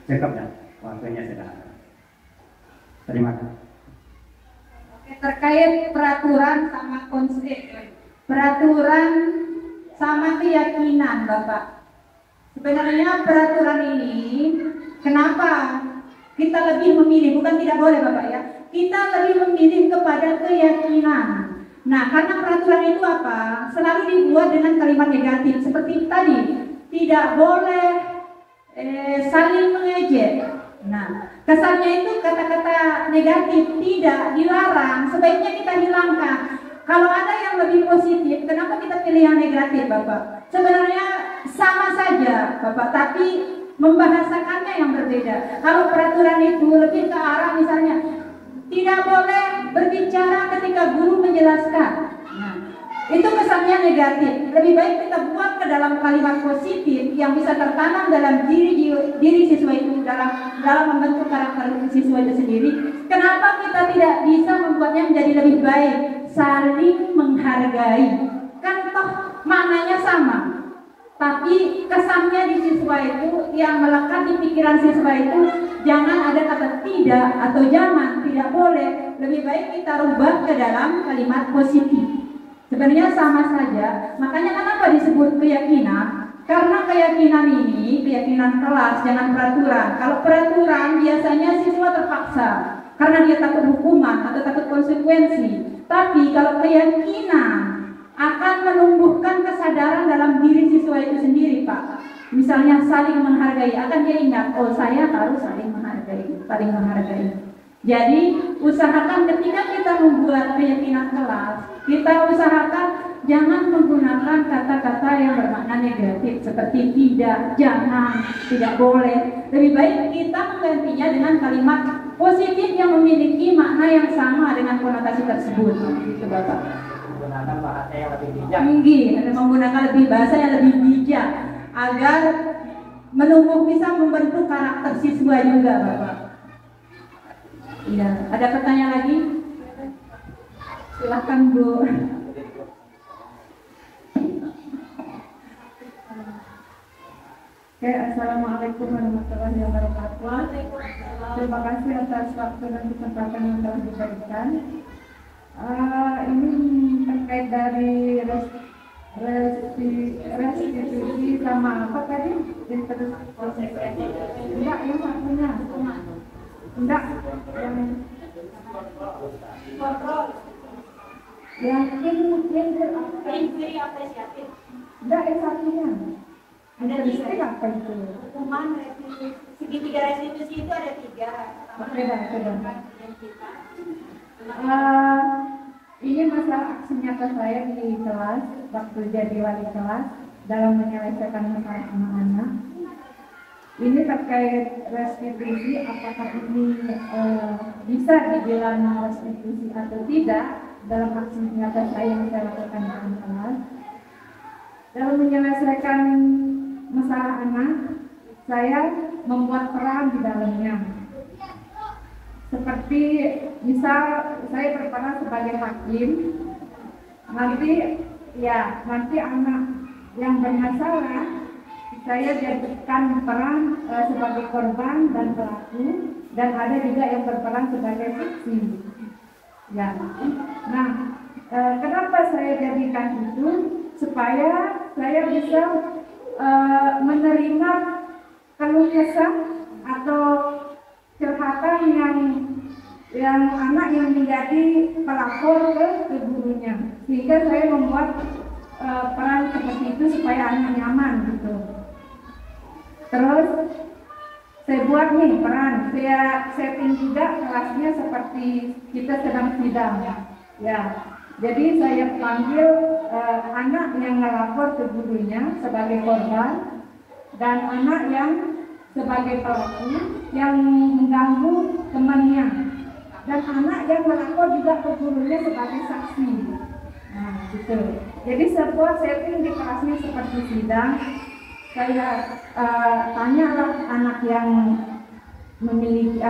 cukup ya, waktunya sudah. Terima kasih. Terkait peraturan sama konsep, peraturan sama keyakinan, Bapak. Sebenarnya peraturan ini, kenapa kita lebih memilih, bukan tidak boleh Bapak ya, kita lebih memilih kepada keyakinan. Nah, karena peraturan itu apa? Selalu dibuat dengan kalimat negatif, seperti tadi, tidak boleh saling mengejek. Nah, kesannya itu kata-kata negatif, tidak, dilarang, sebaiknya kita hilangkan. Kalau ada yang lebih positif, kenapa kita pilih yang negatif, Bapak? Sebenarnya sama saja, Bapak, tapi membahasakannya yang berbeda. Kalau peraturan itu lebih ke arah misalnya, tidak boleh berbicara ketika guru menjelaskan. Nah, itu kesannya negatif. Lebih baik kita buat ke dalam kalimat positif yang bisa tertanam dalam diri siswa itu, dalam membentuk karakter siswa itu sendiri. Kenapa kita tidak bisa membuatnya menjadi lebih baik? Saling menghargai. Kan toh maknanya sama. Tapi kesannya di siswa itu, yang melekat di pikiran siswa itu, jangan ada kata tidak atau jangan, tidak boleh. Lebih baik kita rubah ke dalam kalimat positif. Sebenarnya sama saja. Makanya kenapa disebut keyakinan? Karena keyakinan ini, keyakinan kelas, jangan peraturan. Kalau peraturan biasanya siswa terpaksa karena dia takut hukuman atau takut konsekuensi. Tapi kalau keyakinan akan menumbuhkan kesadaran dalam diri siswa itu sendiri, Pak. Misalnya saling menghargai, akan dia ingat, oh saya harus saling menghargai. Jadi usahakan ketika kita membuat keyakinan kelas, kita usahakan jangan menggunakan kata-kata yang bermakna negatif seperti tidak, jangan, tidak boleh. Lebih baik kita menggantinya dengan kalimat positif yang memiliki makna yang sama dengan konotasi tersebut. Gitu, Bapak. Menggunakan bahasa yang lebih bijak. Menggunakan bahasa yang lebih bijak agar bisa membentuk karakter siswa juga, Bapak. Iya, ada pertanyaan lagi? Silahkan, Bu. Oke, assalamualaikum warahmatullahi wabarakatuh. Terima kasih atas waktu dan kesempatan yang telah diberikan. Ini terkait dari restitusi sama apa tadi? Enggak, yang satunya. Enggak, yang ini apresiatif. Enggak, yang satunya. Ada tiga apa itu? Hukuman segitiga restitusi itu ada 3. Beda. Ini masalah aksi nyata saya di kelas waktu jadi wali kelas dalam menyelesaikan masalah anak-anak. Ini terkait restitusi, apakah ini bisa dibilang restitusi atau tidak dalam aksi nyata saya yang saya lakukan dalam kelas. Dalam menyelesaikan masalah anak, saya membuat peran di dalamnya. Seperti misal saya berperan sebagai hakim, nanti anak yang bermasalah saya jadikan peran sebagai korban dan pelaku, dan ada juga yang berperan sebagai saksi. Ya. Nah, kenapa saya jadikan itu? Supaya saya bisa menerima keluh kesah atau curhatan yang anak yang menjadi pelapor ke gurunya, sehingga saya membuat peran seperti itu supaya anak nyaman gitu. Terus saya buat nih peran, saya setting juga kelasnya seperti kita sedang sidang, ya. Jadi saya panggil anak yang melapor ke gurunya sebagai korban dan anak yang sebagai pelaku yang mengganggu temannya, dan anak yang melapor juga ke gurunya sebagai saksi. Nah, gitu. Jadi sebuah setting di kelasnya seperti sidang. Saya tanyalah anak yang memiliki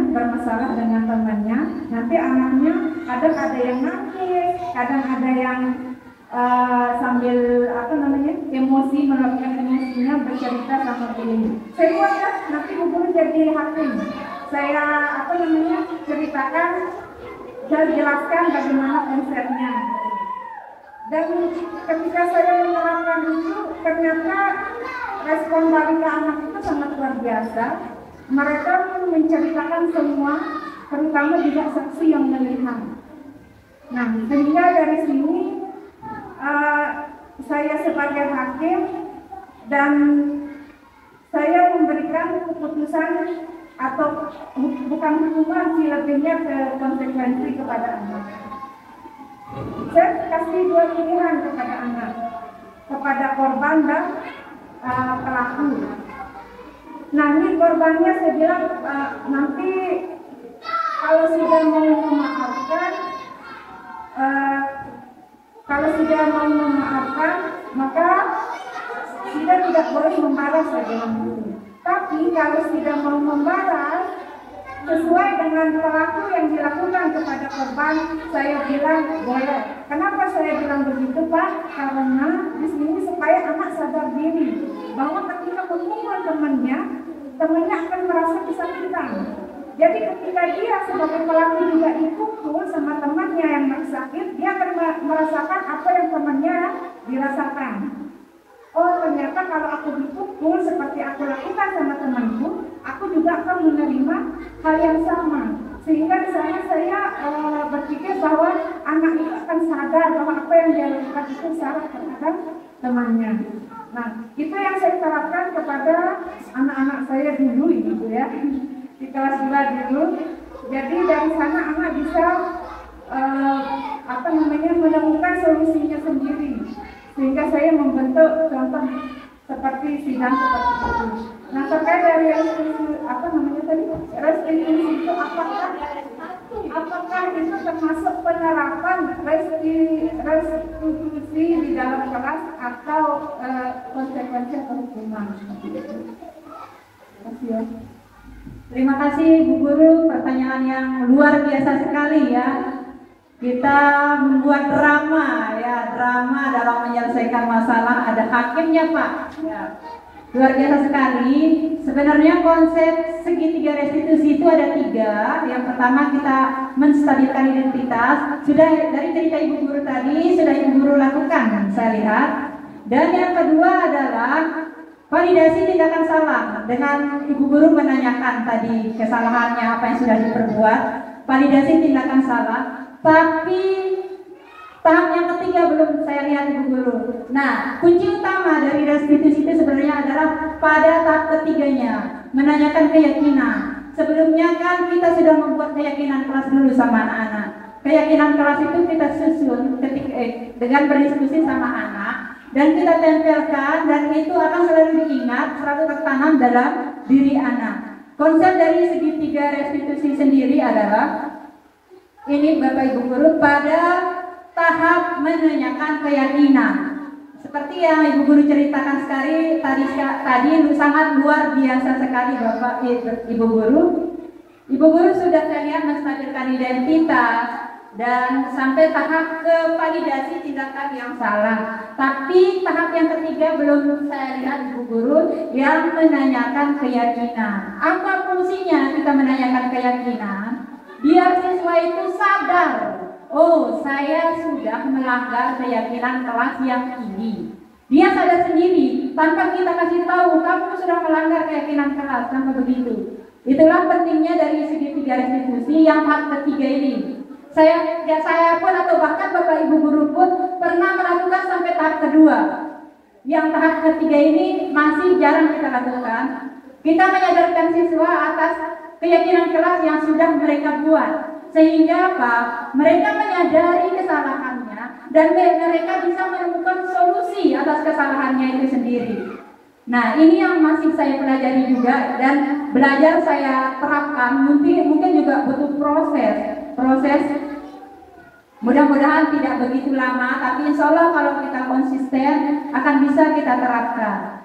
bermasalah dengan temannya. Nanti anaknya kadang ada yang nangis, kadang ada yang sambil emosi, meluapkan emosinya bercerita sama guru. Saya buat nanti guru jadi hakim. saya ceritakan dan jelaskan bagaimana konsepnya. Dan ketika saya menerapkan itu, ternyata respon dari anak itu sangat luar biasa. Mereka menceritakan semua, terutama juga saksi yang melihat. Nah, sehingga dari sini saya sebagai hakim dan saya memberikan keputusan atau bukan hukuman sih, lebihnya ke konsekuensi kepada anak. Saya kasih dua pilihan kepada anak, kepada korban dan pelaku. Nah, ini korbannya saya bilang nanti kalau sudah mau memaafkan, maka kita tidak boleh membalas dengan itu. Tapi kalau tidak mau membalas sesuai dengan pelaku yang dilakukan kepada korban, saya bilang boleh. Kenapa saya bilang begitu, Pak? Karena di sini supaya anak sadar diri bahwa ketika memukul temannya akan merasa kesakitan. Jadi ketika dia sebagai pelaku juga dipukul sama temannya yang sakit, dia akan merasakan apa yang temannya dirasakan. Oh, ternyata kalau aku dipukul seperti aku lakukan sama temanku, aku juga akan menerima hal yang sama. Sehingga di sana saya berpikir bahwa anak itu akan sadar bahwa apa yang dia lakukan itu salah terhadap temannya. Nah, itu yang saya terapkan kepada anak-anak saya dulu, gitu ya, di kelas 2 dulu. Jadi dari sana anak bisa menemukan solusinya sendiri. Sehingga saya membentuk contoh seperti sidang seperti itu. Nah, terkait dari restitusi itu apakah itu termasuk penerapan restitusi di dalam kelas atau konsekuensi atau hukuman? Terima kasih Bu Guru, pertanyaan yang luar biasa sekali ya. Kita membuat drama dalam menyelesaikan masalah, ada hakimnya Pak ya. Luar biasa sekali. Sebenarnya konsep segitiga restitusi itu ada 3. Yang pertama kita menstabilkan identitas. Sudah dari cerita Ibu Guru tadi, sudah Ibu Guru lakukan saya lihat. Dan yang kedua adalah validasi tindakan salah. Dengan Ibu Guru menanyakan tadi kesalahannya apa yang sudah diperbuat, validasi tindakan salah. Tapi tahap yang ketiga belum saya lihat Ibu Guru. Nah, kunci utama dari restitusi itu sebenarnya adalah pada tahap ketiganya, menanyakan keyakinan. Sebelumnya kan kita sudah membuat keyakinan kelas dulu sama anak-anak. Keyakinan kelas itu kita susun dengan berdiskusi sama anak dan kita tempelkan, dan itu akan selalu diingat, selalu tertanam dalam diri anak. Konsep dari segitiga restitusi sendiri adalah ini Bapak Ibu Guru, pada tahap menanyakan keyakinan. Seperti yang Ibu Guru ceritakan tadi sangat luar biasa sekali Bapak Ibu Guru. Ibu Guru sudah saya lihat menstabilkan identitas dan sampai tahap ke validasi tindakan yang salah. Tapi tahap yang ketiga belum saya lihat Ibu Guru, yang menanyakan keyakinan. Apa fungsinya kita menanyakan keyakinan? Biar siswa itu sadar, oh saya sudah melanggar keyakinan kelas yang ini. Dia sadar sendiri, tanpa kita kasih tahu, kamu sudah melanggar keyakinan kelas, sampai begitu. Itulah pentingnya dari segitiga restitusi yang tahap ketiga ini. Saya pun atau bahkan Bapak Ibu Guru pun pernah melakukan sampai tahap kedua. Yang tahap ketiga ini masih jarang kita lakukan. Kita menyadarkan siswa atas keyakinan kelas yang sudah mereka buat, sehingga mereka menyadari kesalahannya dan mereka bisa menemukan solusi atas kesalahannya itu sendiri. Nah, ini yang masih saya pelajari juga dan belajar saya terapkan. Mungkin juga butuh proses. Mudah-mudahan tidak begitu lama, tapi insya Allah kalau kita konsisten akan bisa kita terapkan.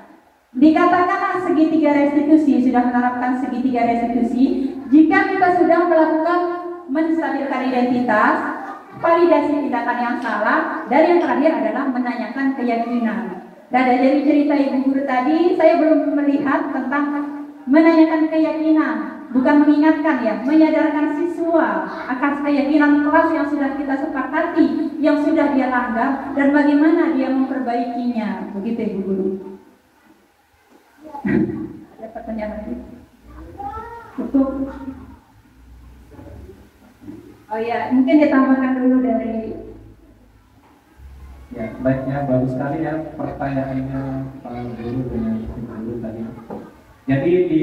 Dikatakanlah segitiga restitusi, sudah menerapkan segitiga restitusi jika kita sudah melakukan menstabilkan identitas, validasi tindakan yang salah, dan yang terakhir adalah menanyakan keyakinan. Dan dari cerita Ibu Guru tadi, saya belum melihat tentang menanyakan keyakinan. bukan mengingatkan ya, menyadarkan siswa akan keyakinan kelas yang sudah kita sepakati, yang sudah dia langgar, dan bagaimana dia memperbaikinya. Begitu Ibu Guru. Ada pertanyaan lagi? Cukup. Oh ya, mungkin ditambahkan dulu dari. Ya, baiknya bagus sekali ya pertanyaannya Pak Guru dengan Ibu Guru tadi. Jadi di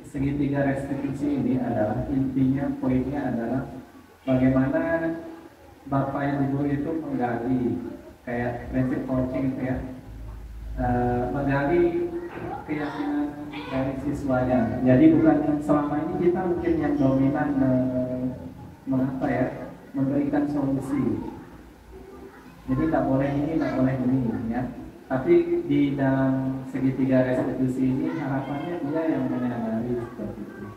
segitiga restitusi ini adalah intinya, poinnya adalah bagaimana Bapak Ibu Guru itu menggali kayak prinsip coaching itu ya, menggali keyakinan dari siswanya. Jadi bukan selama ini kita mungkin yang dominan mengapa ya, memberikan solusi. Jadi tidak boleh ini, tidak boleh ini ya. Tapi di dalam segitiga restitusi ini harapannya dia yang menyadari seperti itu.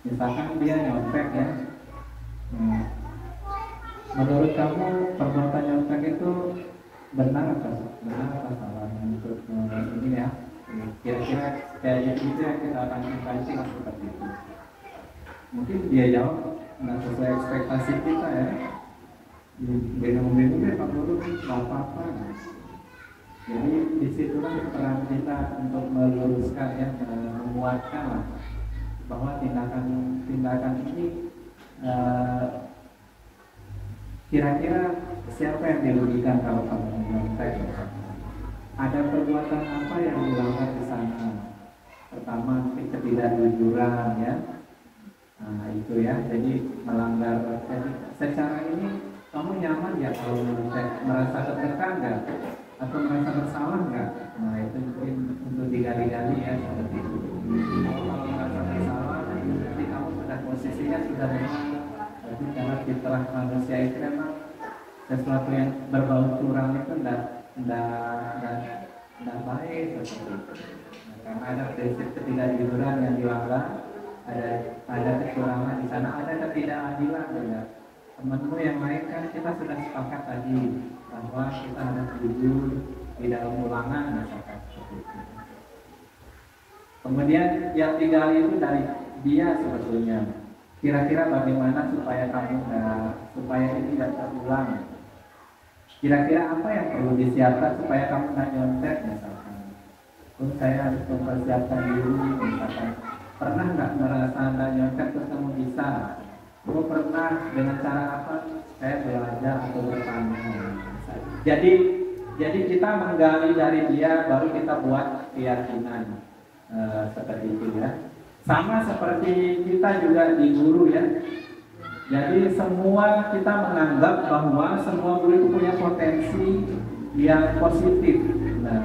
Misalkan dia nyontek ya, menurut kamu perbuatan nyontek itu benar atau salah untuk ini ya? Kira-kira kayak gitu yang kita akan pancing seperti itu. Mungkin dia jawab nggak sesuai ekspektasi kita ya. Bingung-bingung deh Pak Guru, nggak apa-apa. Jadi disitulah peran kita untuk meluruskan ya, menguatkan lah bahwa tindakan ini kira-kira siapa yang dirugikan kalau kamu menyontek? Ada perbuatan apa yang dilanggar di sana? Pertama ketidakjujuran ya, nah itu ya. Jadi melanggar. Jadi secara ini kamu nyaman ya kalau menyontek, merasa tertekan nggak? Atau merasa bersalah nggak? Nah itu mungkin untuk digali-gali ya seperti itu. Kalau merasa bersalah, nanti kamu pada posisinya sudah memang. Jadi karena fitrah manusia itu memang sesuatu yang berbau curang itu tidak baik seperti itu. Nah, karena ada prinsip ketidakjujuran yang dilanggar, ada kecurangan di sana, ada ketidakadilan ya. Temanmu yang lain kan kita sudah sepakat tadi bahwa kita harus jujur di dalam ulangan misalkan seperti itu. Kemudian yang digali itu dari dia sebetulnya. Kira-kira bagaimana supaya supaya ini tidak terulang? Kira-kira apa yang perlu disiapkan supaya kamu tidak nyontek misalkan? Terus saya harus mempersiapkan diri misalkan. Pernah nggak merasa anda nyontek terus kamu bisa? Kamu pernah dengan cara apa? Saya belajar atau bertanya. Jadi kita menggali dari dia, baru kita buat keyakinan seperti itu ya. Sama seperti kita juga di guru ya. Jadi semua kita menganggap bahwa semua guru itu punya potensi yang positif. Nah,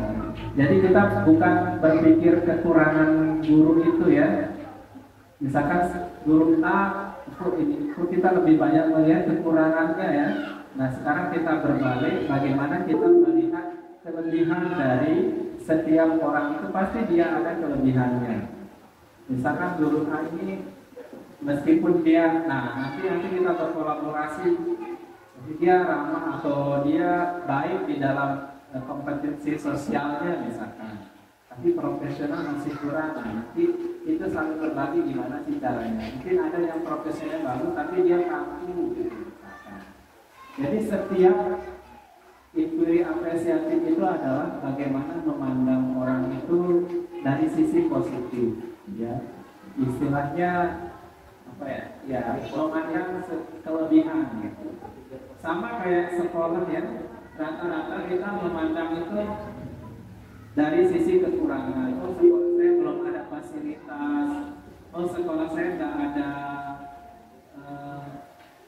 jadi kita bukan berpikir kekurangan guru itu ya. Misalkan guru A, kok kita lebih banyak melihat kekurangannya ya. Nah sekarang kita berbalik, bagaimana kita melihat kelebihan dari setiap orang itu, pasti dia ada kelebihannya. Misalkan guru A ini meskipun dia, nanti kita berkolaborasi, dia ramah atau dia baik di dalam kompetensi sosialnya misalkan, tapi profesional masih kurang. Nanti itu selalu berbagi gimana sih caranya. Mungkin ada yang profesional bagus tapi dia kaku gitu misalkan. Jadi setiap inquiry apresiatif itu adalah bagaimana memandang orang itu dari sisi positif ya. Istilahnya apa ya? Ya memandang kelebihan gitu. Sama kayak sekolah ya. Rata-rata kita memandang itu dari sisi kekurangan. Oh sekolah saya belum ada fasilitas. Oh sekolah saya nggak ada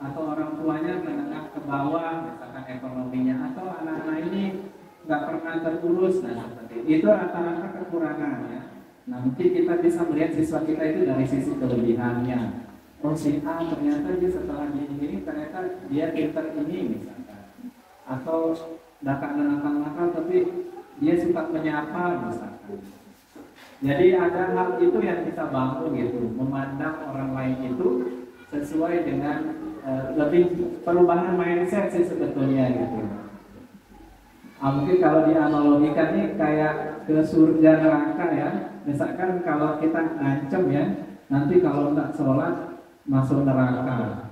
atau orang tuanya menengah ke bawah misalkan ekonominya, atau anak-anak ini nggak pernah terurus. Nah seperti itu rata-rata kekurangan ya. Nah mungkin kita bisa melihat siswa kita itu dari sisi kelebihannya. Oh si A ternyata dia setelah ini ternyata dia pinter ini misalkan, atau nggak nakal-nakal tapi dia suka menyapa misalkan. Jadi ada hal itu yang kita bangun gitu, memandang orang lain itu sesuai dengan lebih perubahan mindset sih sebetulnya gitu. Mungkin kalau dianalogikan nih kayak ke surga neraka ya. Misalkan kalau kita ngancem ya, nanti kalau nggak sholat masuk neraka.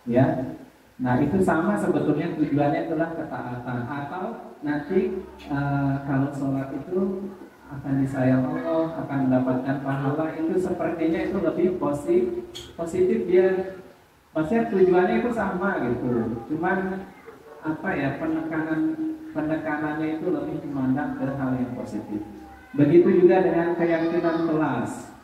Ya, nah itu sama sebetulnya tujuannya adalah ketaatan, atau nanti kalau sholat itu akan disayang Allah, akan mendapatkan pahala, itu sepertinya itu lebih positif dia. Maksudnya tujuannya itu sama gitu, cuman apa ya, penekanannya itu lebih memandang ke hal yang positif. Begitu juga dengan keyakinan kelas.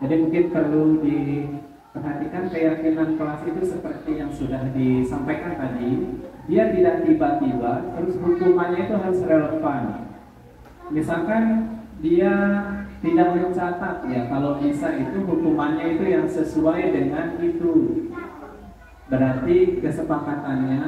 Jadi mungkin perlu diperhatikan keyakinan kelas itu seperti yang sudah disampaikan tadi, dia tidak tiba-tiba, terus hukumannya itu harus relevan. Misalkan dia tidak mencatat, ya kalau bisa itu hukumannya itu yang sesuai dengan itu. Berarti kesepakatannya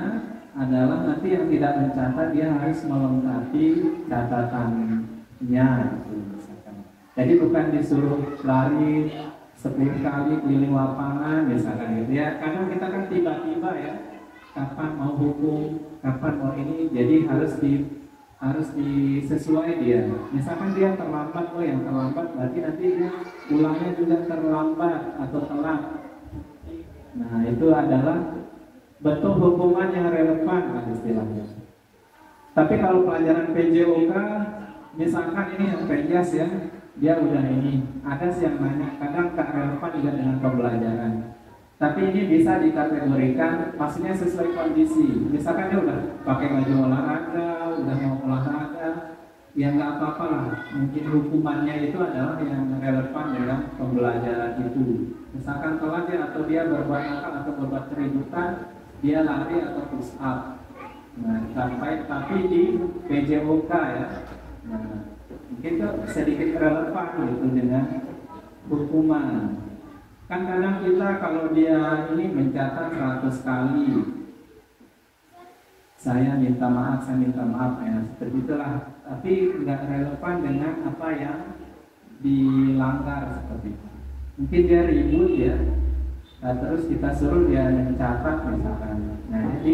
adalah nanti yang tidak mencatat dia harus melengkapi catatannya gitu, misalkan. Jadi bukan disuruh lari 10 kali keliling lapangan misalkan gitu ya. Karena kita kan tiba-tiba ya, kapan mau hukum, kapan mau ini, jadi harus disesuai dia. Misalkan dia terlambat, yang terlambat berarti nanti dia pulangnya juga terlambat atau telat. Nah itu adalah bentuk hukuman yang relevan lah istilahnya. Tapi kalau pelajaran PJOK, misalkan ini yang penjas ya, dia udah ini, ada sih yang nanya, kadang tak relevan juga dengan pembelajaran. Tapi ini bisa dikategorikan, maksudnya sesuai kondisi. Misalkan dia udah pakai baju olahraga, udah mau olahraga, ya nggak apa-apa lah. Mungkin hukumannya itu adalah yang relevan dengan pembelajaran itu. Misalkan telat ya, atau dia berbuat nakal atau berbuat keributan, dia lari atau push up. Nah, tapi di PJOK ya, nah, mungkin itu sedikit relevan gitu dengan hukuman. Kan kadang kita kalau dia ini mencatat 100 kali, saya minta maaf ya, seperti itulah. Tapi nggak relevan dengan apa yang dilanggar seperti itu. Mungkin dia ribut ya, nah, terus kita suruh dia mencatat misalkan. Nah jadi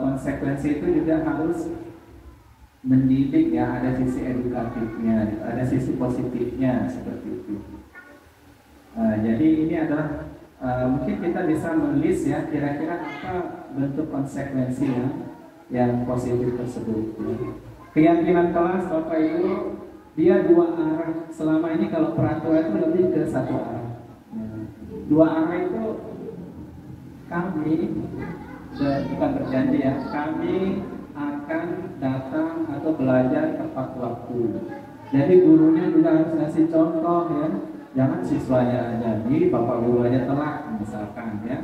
konsekuensi itu juga harus mendidik ya, ada sisi edukatifnya, ada sisi positifnya seperti itu. Jadi ini adalah mungkin kita bisa menulis ya, kira-kira apa bentuk konsekuensi yang positif tersebut. Keyakinan kelas Bapak Ibu, dia dua arah. Selama ini kalau peraturan itu lebih ke satu arah. Dua arah itu kami bukan berjanji ya, kami akan datang atau belajar tepat waktu. Jadi gurunya juga harus ngasih contoh ya. Jangan siswanya aja, bapak guru aja telat misalkan ya.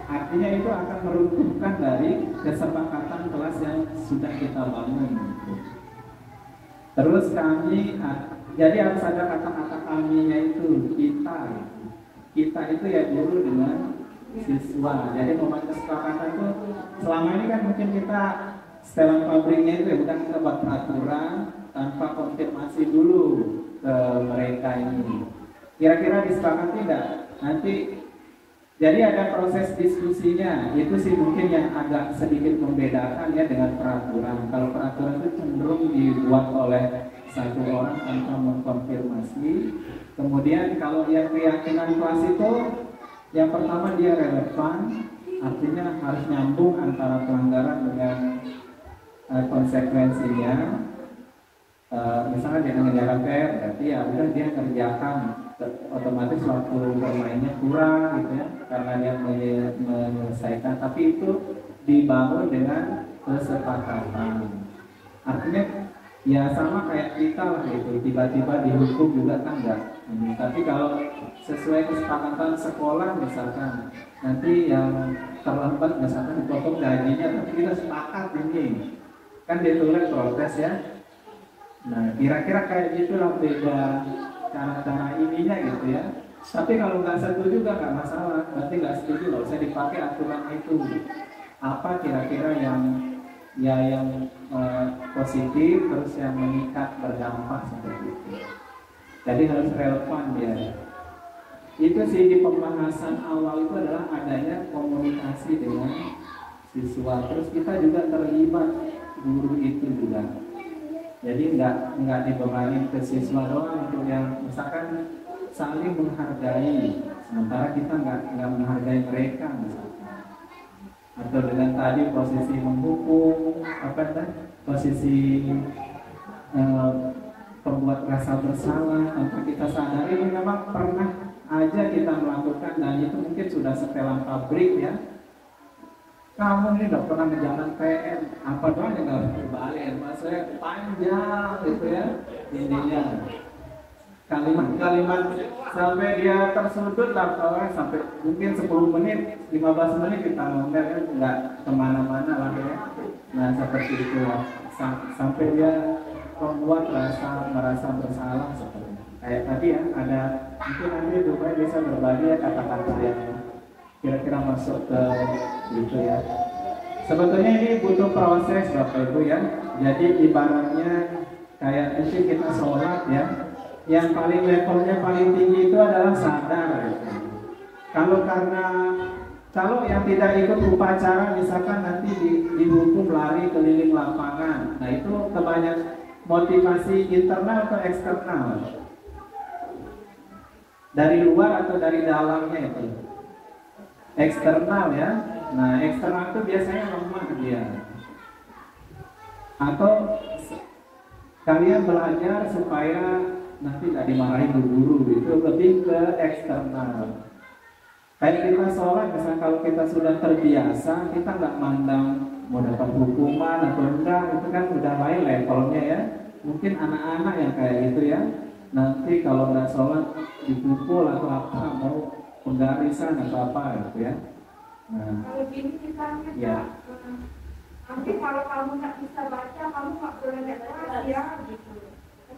Artinya itu akan meruntuhkan dari kesepakatan kelas yang sudah kita bangun. Terus kami, jadi harus ada kata-kata kaminya itu, kita itu ya guru dengan siswa. Jadi momen kesepakatan itu selama ini kan mungkin kita setelan pabriknya itu ya, bukan kita buat peraturan tanpa konfirmasi dulu ke mereka ini. Kira-kira disepakati tidak? Nanti jadi ada proses diskusinya. Itu sih mungkin yang agak sedikit membedakan ya dengan peraturan. Kalau peraturan itu cenderung dibuat oleh satu orang tanpa mengkonfirmasi. Kemudian kalau yang keyakinan kelas itu, yang pertama dia relevan, artinya harus nyambung antara pelanggaran dengan konsekuensinya. Misalnya dia mengerjakan PR, berarti ya udah dia kerjakan, otomatis waktu bermainnya kurang gitu ya, karena dia menyelesaikan. Tapi itu dibangun dengan kesepakatan. Artinya ya sama kayak kita lah gitu, tiba-tiba dihukum juga kan enggak. Tapi kalau sesuai kesepakatan sekolah misalkan, nanti yang terlambat misalkan dipotong gajinya, tapi kita sepakat ini kan ditulis protes ya. Nah kira-kira kayak gitulah beda cara-cara ininya gitu ya. Tapi kalau nggak setuju juga nggak masalah, berarti nggak setuju loh, saya dipakai aturan itu. Apa kira-kira yang positif, terus yang mengikat, berdampak seperti itu. Jadi harus relevan dia. Itu sih di pembahasan awal itu adalah adanya komunikasi dengan siswa. Terus kita juga terlibat guru itu juga. Jadi nggak dibebani ke siswa doang untuk yang misalkan saling menghargai, sementara kita nggak menghargai mereka misalkan. Atau dengan tadi posisi menghukum, posisi pembuat rasa bersalah tanpa kita sadari, ini memang pernah aja kita melakukan, dan itu mungkin sudah setelan pabrik ya. Kamu ini udah pernah ngejalan PN, apa doang yang nggak berbalik, maksudnya panjang gitu ya intinya. Kalimat-kalimat sampai dia tersudut lah, sampai mungkin 10 menit, 15 menit kita ngomel kan nggak kemana-mana lah ya. Nah seperti itu lah, sampai dia membuat merasa bersalah seperti itu. Kayak tadi ya, ada mungkin nanti Dubai bisa berbagi ya kata-kata yang kira-kira masuk ke itu ya. Sebetulnya ini butuh proses Bapak Ibu ya. Jadi ibaratnya kayak nanti kita sholat ya, yang paling levelnya paling tinggi itu adalah sadar ya. Kalau yang tidak ikut upacara misalkan nanti dihukum lari keliling lapangan, nah itu kebanyakan motivasi internal atau eksternal, dari luar atau dari dalamnya itu eksternal ya. Nah eksternal itu biasanya lemah dia, atau kalian belajar supaya nanti tidak dimarahi guru, itu lebih ke eksternal. Kayak kita sholat, misalnya kalau kita sudah terbiasa, kita nggak mandang mau dapat hukuman atau enggak, itu kan udah lain levelnya ya. Mungkin anak-anak yang kayak gitu ya, nanti kalau nggak sholat dipukul atau apa, mau penggarisan atau apa gitu ya. Nah, kalau gini misalnya ya. nanti kalau kamu nggak bisa baca, kamu nggak boleh baca ya gitu.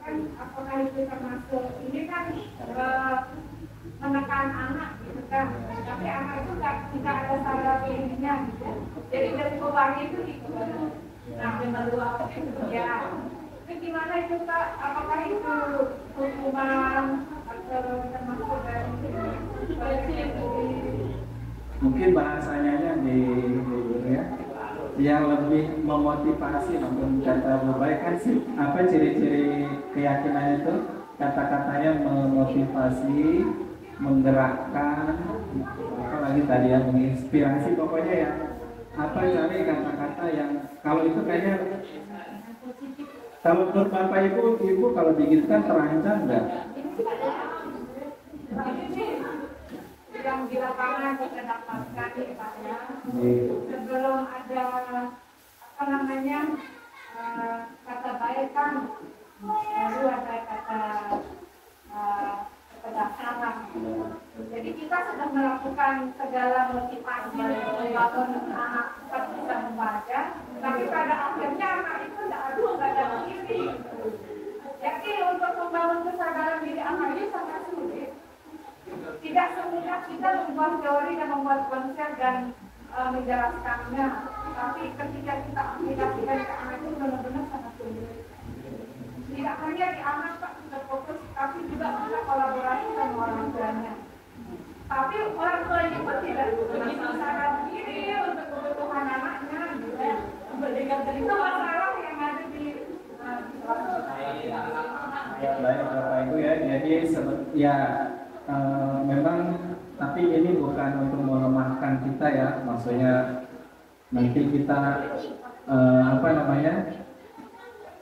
Kan apakah itu termasuk ini kan menekan anak gitu kan, tapi anak itu tidak ada salah pilihnya gitu. Jadi dari pewangi itu gitu. Nah meluap ya. Itu gimana itu Kak? Apakah itu hukuman atau termasuk dari mungkin bahasanya di ya, yang lebih memotivasi, namun kata berbaik kan sih, apa ciri-ciri keyakinan itu, kata-katanya memotivasi, menggerakkan, apa lagi tadi yang menginspirasi, pokoknya ya apa cari kata-kata yang kalau itu kayaknya kalau menurut Bapak Ibu kalau begitu kan terancam nggak? Yang di lapangan kita dapatkan ya, sebelum ada apa namanya kata baik kan baru ada kata salah. Jadi kita sedang melakukan segala motivasi membangun anak kita bisa membaca, tapi pada akhirnya anak itu nggak ada diri. Jadi untuk membangun kesadaran diri anak itu sangat sulit. Tidak semudah kita membuat teori dan membuat konsep dan menjelaskannya, tapi ketika kita aplikasikan ke anak itu benar-benar sangat sulit. Tidak hanya di anak Pak kita fokus, tapi juga kita kolaborasi sama orang tuanya. Tapi orang tuanya pun tidak begitu sadar diri untuk kebutuhan anaknya, gitu. Itu masalah yang ada di ya baik Bapak Ibu ya. Jadi ya memang, tapi ini bukan untuk melemahkan kita ya, maksudnya nanti kita apa namanya,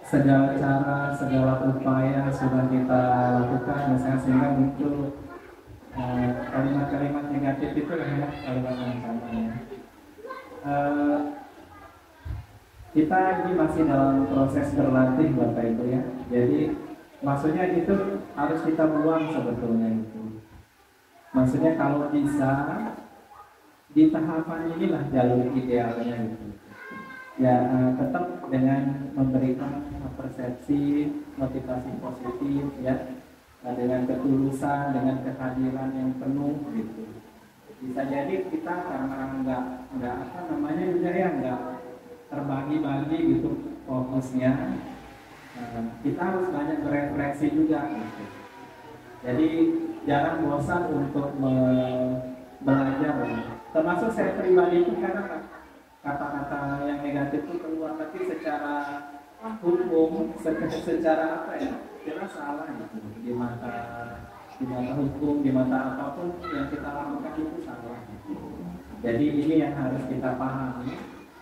segala cara, segala upaya sudah kita lakukan, misalnya sehingga muncul kalimat-kalimat negatif itu ya, kalimat ancamannya. Kita ini masih dalam proses berlatih Bapak Ibu ya, jadi maksudnya itu harus kita buang sebetulnya itu. Maksudnya kalau bisa di tahapan inilah jalur idealnya itu. Ya tetap dengan memberikan persepsi, motivasi positif ya, dengan ketulusan, dengan kehadiran yang penuh gitu. Bisa jadi kita karena nggak apa namanya juga ya, nggak terbagi-bagi gitu fokusnya. Kita harus banyak berefleksi juga gitu. Jadi jangan bosan untuk belajar. Termasuk saya pribadi itu karena kata-kata yang negatif itu keluar, tapi secara hukum, secara apa ya, jelas salah gitu di mata di mata hukum, di mata apapun yang kita lakukan itu salah. Jadi ini yang harus kita pahami,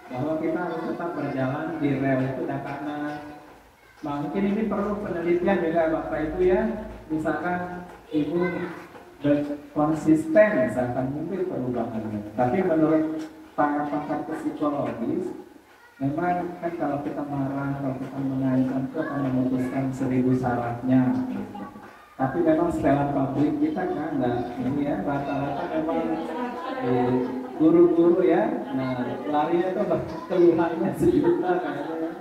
bahwa kita harus tetap berjalan di rel itu, dan karena mungkin ini perlu penelitian juga Bapak Ibu ya. Misalkan Ibu konsisten, misalkan mungkin perubahannya. Tapi menurut pakar-pakar psikologis, memang kan kalau kita marah, kalau kita mengancam, itu akan memutuskan 1000 syaratnya. Tapi memang setelan pabrik kita kan ini ya, rata-rata memang guru-guru ya, nah larinya itu keluhannya 1 juta kayaknya ya.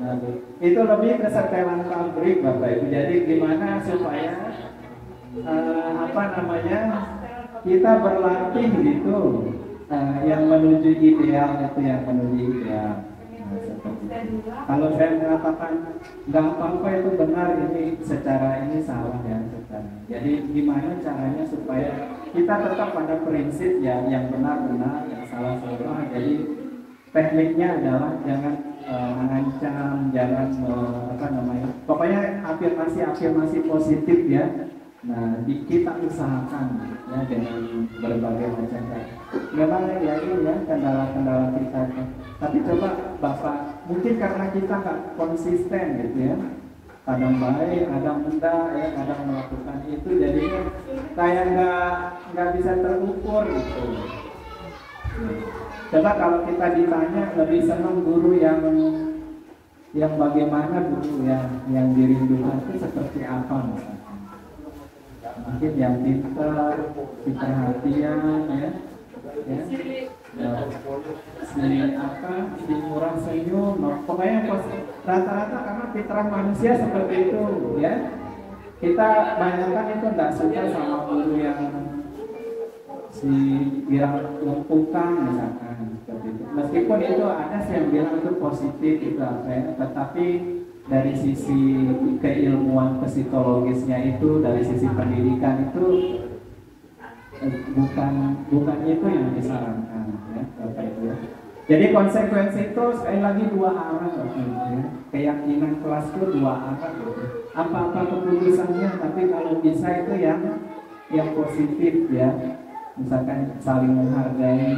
Nah, itu lebih ke setelan pabrik Bapak Ibu. Jadi gimana supaya kita berlatih gitu, yang menuju ideal itu, yang menuju ideal. Kalau saya mengatakan nggak apa-apa itu benar, ini secara ini salah ya. Jadi gimana caranya supaya kita tetap pada prinsip ya, yang benar-benar, yang salah-salah. Jadi tekniknya adalah jangan mengancam, jangan pokoknya afirmasi positif ya. Nah, kita usahakan ya dengan berbagai macam cara. Memang ya ini ya kendala-kendala kita. Tapi coba Bapak, mungkin karena kita nggak konsisten gitu ya, kadang baik, kadang enggak ya, kadang melakukan itu, jadinya kayak nggak bisa terukur gitu. Coba kalau kita ditanya, lebih senang guru yang bagaimana, guru yang dirindukan itu seperti apa misalnya? Mungkin yang pintar, perhatian ya, si murah senyum, pokoknya rata-rata karena fitrah manusia seperti itu ya. Kita banyakkan itu nggak suka sama guru yang bilang lumpuhkan misalkan seperti itu. Meskipun itu ada sih yang bilang itu positif itu apa ya, tetapi dari sisi keilmuan psikologisnya itu, dari sisi pendidikan itu bukan itu yang disarankan ya, Bapak Ibu. Jadi konsekuensi itu sekali lagi 2 arah Bapak Ibu ya. Keyakinan kelas itu 2 arah gitu. Apa-apa keputusannya, tapi kalau bisa itu yang positif ya. Misalkan saling menghargai,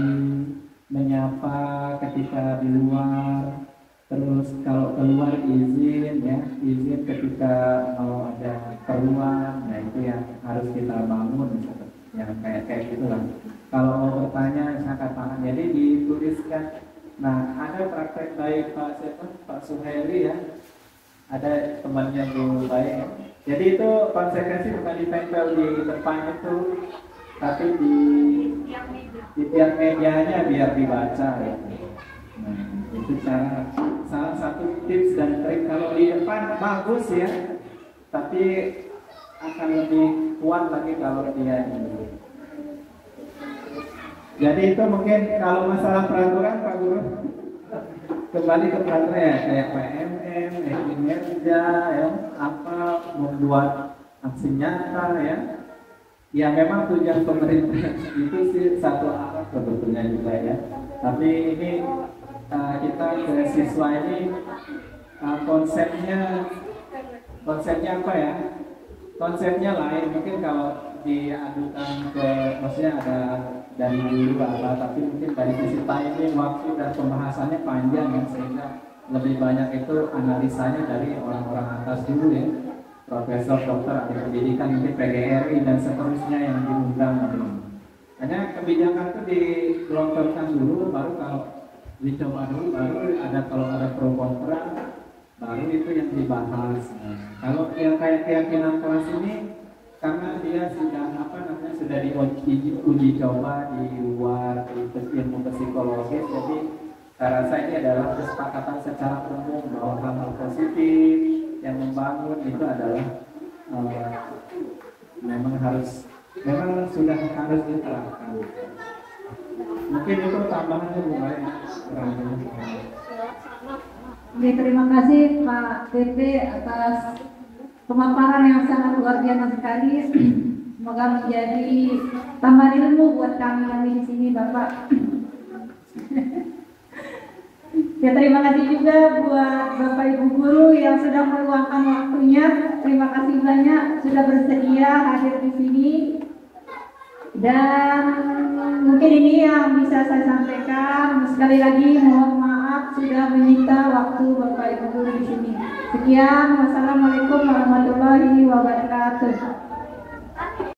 menyapa ketika di luar, terus kalau keluar izin ya, izin ketika mau ada keperluan. Nah itu yang harus kita bangun misalkan, yang kayak gitulah. Kalau mau bertanya angkat tangan, jadi dituliskan. Nah ada praktek baik Pak Suhaili ya, ada temannya Bu baik. Jadi itu konsekuensi bukan ditempel di depan itu, tapi di tiap medianya biar dibaca ya. Nah, itu salah satu tips dan trik. Kalau di depan bagus ya, tapi akan lebih kuat lagi kalau dia ini. Jadi itu mungkin kalau masalah peraturan Pak Guru, kembali ke peraturan ya, kayak PMM, kinerja ya, apa membuat aksi nyata ya. Ya memang tujuan pemerintah itu sih satu arah sebetulnya juga ya. Tapi ini kita ke siswa ini konsepnya apa ya? Konsepnya lain. Mungkin kalau diadukan ke, maksudnya ada dari dulu apa, tapi mungkin dari sisi timing, waktu dan pembahasannya panjang ya, sehingga lebih banyak itu analisanya dari orang-orang atas dulu ya. Profesor, dokter, ahli pendidikan, mungkin PGRI dan seterusnya yang diundang. Hanya kebijakan itu digelontorkan dulu, baru kalau dicoba dulu, baru kalau ada pro kontra, baru itu yang dibahas. Kalau yang kayak keyakinan kelas ini, karena dia sudah diuji coba di luar ilmu psikologis, jadi saya rasa ini adalah kesepakatan secara umum bahwa hal-hal positif yang membangun itu adalah memang sudah harus diterapkan. Mungkin itu tambahannya Bu Mai. Oke, terima kasih Pak PP atas pemaparan yang sangat luar biasa sekali. Semoga menjadi tambahan ilmu buat kami yang di sini, Bapak. Ya, terima kasih juga buat Bapak Ibu guru yang sudah meluangkan waktunya terima kasih banyak sudah bersedia hadir di sini. Dan mungkin ini yang bisa saya sampaikan. Sekali lagi mohon maaf sudah menyita waktu Bapak Ibu guru di sini. Sekian, wassalamualaikum warahmatullahi wabarakatuh.